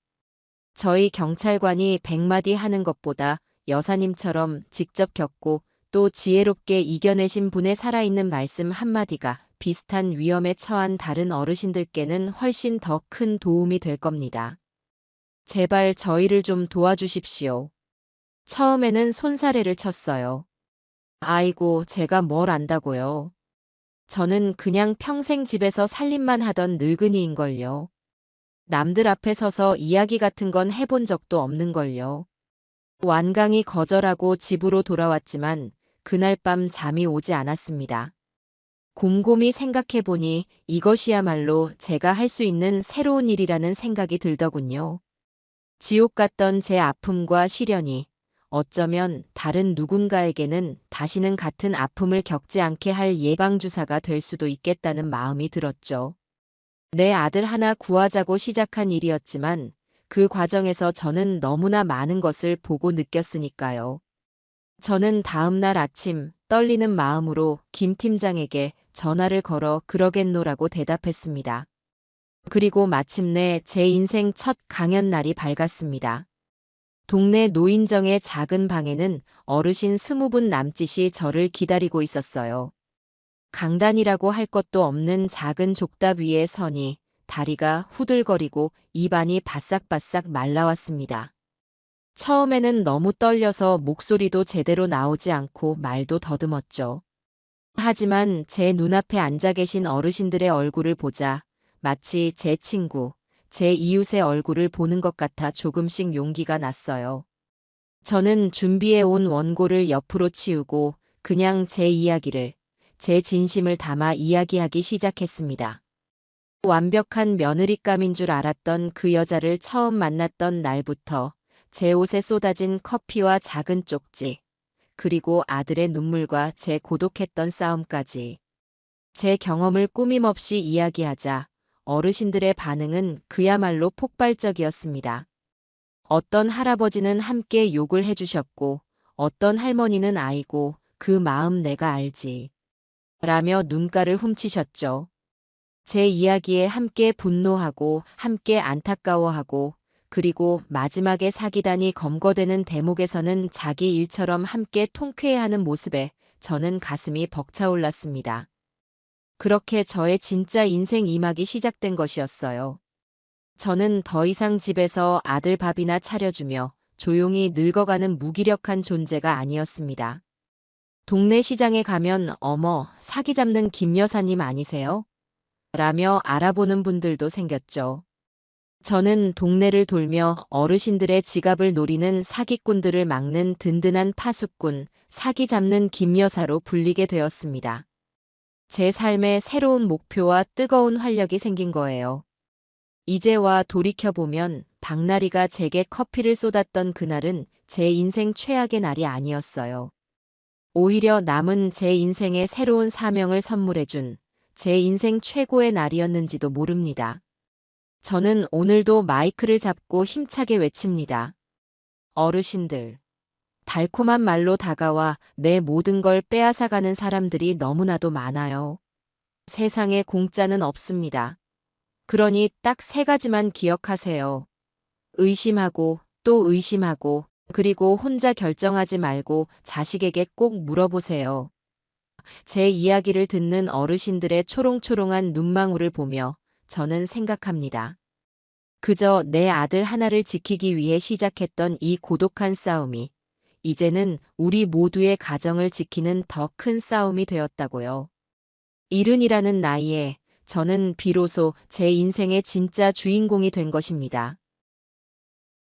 저희 경찰관이 100마디 하는 것보다 여사님처럼 직접 겪고 또 지혜롭게 이겨내신 분의 살아있는 말씀 한마디가 비슷한 위험에 처한 다른 어르신들께는 훨씬 더 큰 도움이 될 겁니다. 제발 저희를 좀 도와주십시오. 처음에는 손사래를 쳤어요. 아이고, 제가 뭘 안다고요. 저는 그냥 평생 집에서 살림만 하던 늙은이인걸요. 남들 앞에 서서 이야기 같은 건 해본 적도 없는걸요. 완강히 거절하고 집으로 돌아왔지만 그날 밤 잠이 오지 않았습니다. 곰곰이 생각해보니 이것이야말로 제가 할 수 있는 새로운 일이라는 생각이 들더군요. 지옥 같던 제 아픔과 시련이 어쩌면 다른 누군가에게는 다시는 같은 아픔을 겪지 않게 할 예방주사가 될 수도 있겠다는 마음이 들었죠. 내 아들 하나 구하자고 시작한 일이었지만 그 과정에서 저는 너무나 많은 것을 보고 느꼈으니까요. 저는 다음 날 아침 떨리는 마음으로 김 팀장에게 전화를 걸어 그러겠노라고 대답했습니다. 그리고 마침내 제 인생 첫 강연 날이 밝았습니다. 동네 노인정의 작은 방에는 어르신 20분 남짓이 저를 기다리고 있었어요. 강단이라고 할 것도 없는 작은 족답 위에 서니 다리가 후들거리고 입안이 바싹바싹 말라왔습니다. 처음에는 너무 떨려서 목소리도 제대로 나오지 않고 말도 더듬었죠. 하지만 제 눈앞에 앉아 계신 어르신들의 얼굴을 보자 마치 제 친구, 제 이웃의 얼굴을 보는 것 같아 조금씩 용기가 났어요. 저는 준비해 온 원고를 옆으로 치우고 그냥 제 이야기를, 제 진심을 담아 이야기하기 시작했습니다. 완벽한 며느리감인 줄 알았던 그 여자를 처음 만났던 날부터 제 옷에 쏟아진 커피와 작은 쪽지, 그리고 아들의 눈물과 제 고독했던 싸움까지. 제 경험을 꾸밈없이 이야기하자 어르신들의 반응은 그야말로 폭발적이었습니다. 어떤 할아버지는 함께 욕을 해주셨고 어떤 할머니는 아이고 그 마음 내가 알지 라며 눈가를 훔치셨죠. 제 이야기에 함께 분노하고 함께 안타까워하고 그리고 마지막에 사기단이 검거되는 대목에서는 자기 일처럼 함께 통쾌해하는 모습에 저는 가슴이 벅차올랐습니다. 그렇게 저의 진짜 인생 2막이 시작된 것이었어요. 저는 더 이상 집에서 아들 밥이나 차려주며 조용히 늙어가는 무기력한 존재가 아니었습니다. 동네 시장에 가면 어머, 사기 잡는 김 여사님 아니세요? 라며 알아보는 분들도 생겼죠. 저는 동네를 돌며 어르신들의 지갑을 노리는 사기꾼들을 막는 든든한 파수꾼, 사기 잡는 김 여사로 불리게 되었습니다. 제 삶에 새로운 목표와 뜨거운 활력이 생긴 거예요. 이제와 돌이켜보면 박나리가 제게 커피를 쏟았던 그날은 제 인생 최악의 날이 아니었어요. 오히려 남은 제 인생에 새로운 사명을 선물해준 제 인생 최고의 날이었는지도 모릅니다. 저는 오늘도 마이크를 잡고 힘차게 외칩니다. 어르신들. 달콤한 말로 다가와 내 모든 걸 빼앗아가는 사람들이 너무나도 많아요. 세상에 공짜는 없습니다. 그러니 딱 3가지만 기억하세요. 의심하고 또 의심하고 그리고 혼자 결정하지 말고 자식에게 꼭 물어보세요. 제 이야기를 듣는 어르신들의 초롱초롱한 눈망울을 보며 저는 생각합니다. 그저 내 아들 하나를 지키기 위해 시작했던 이 고독한 싸움이 이제는 우리 모두의 가정을 지키는 더 큰 싸움이 되었다고요. 70이라는 나이에 저는 비로소 제 인생의 진짜 주인공이 된 것입니다.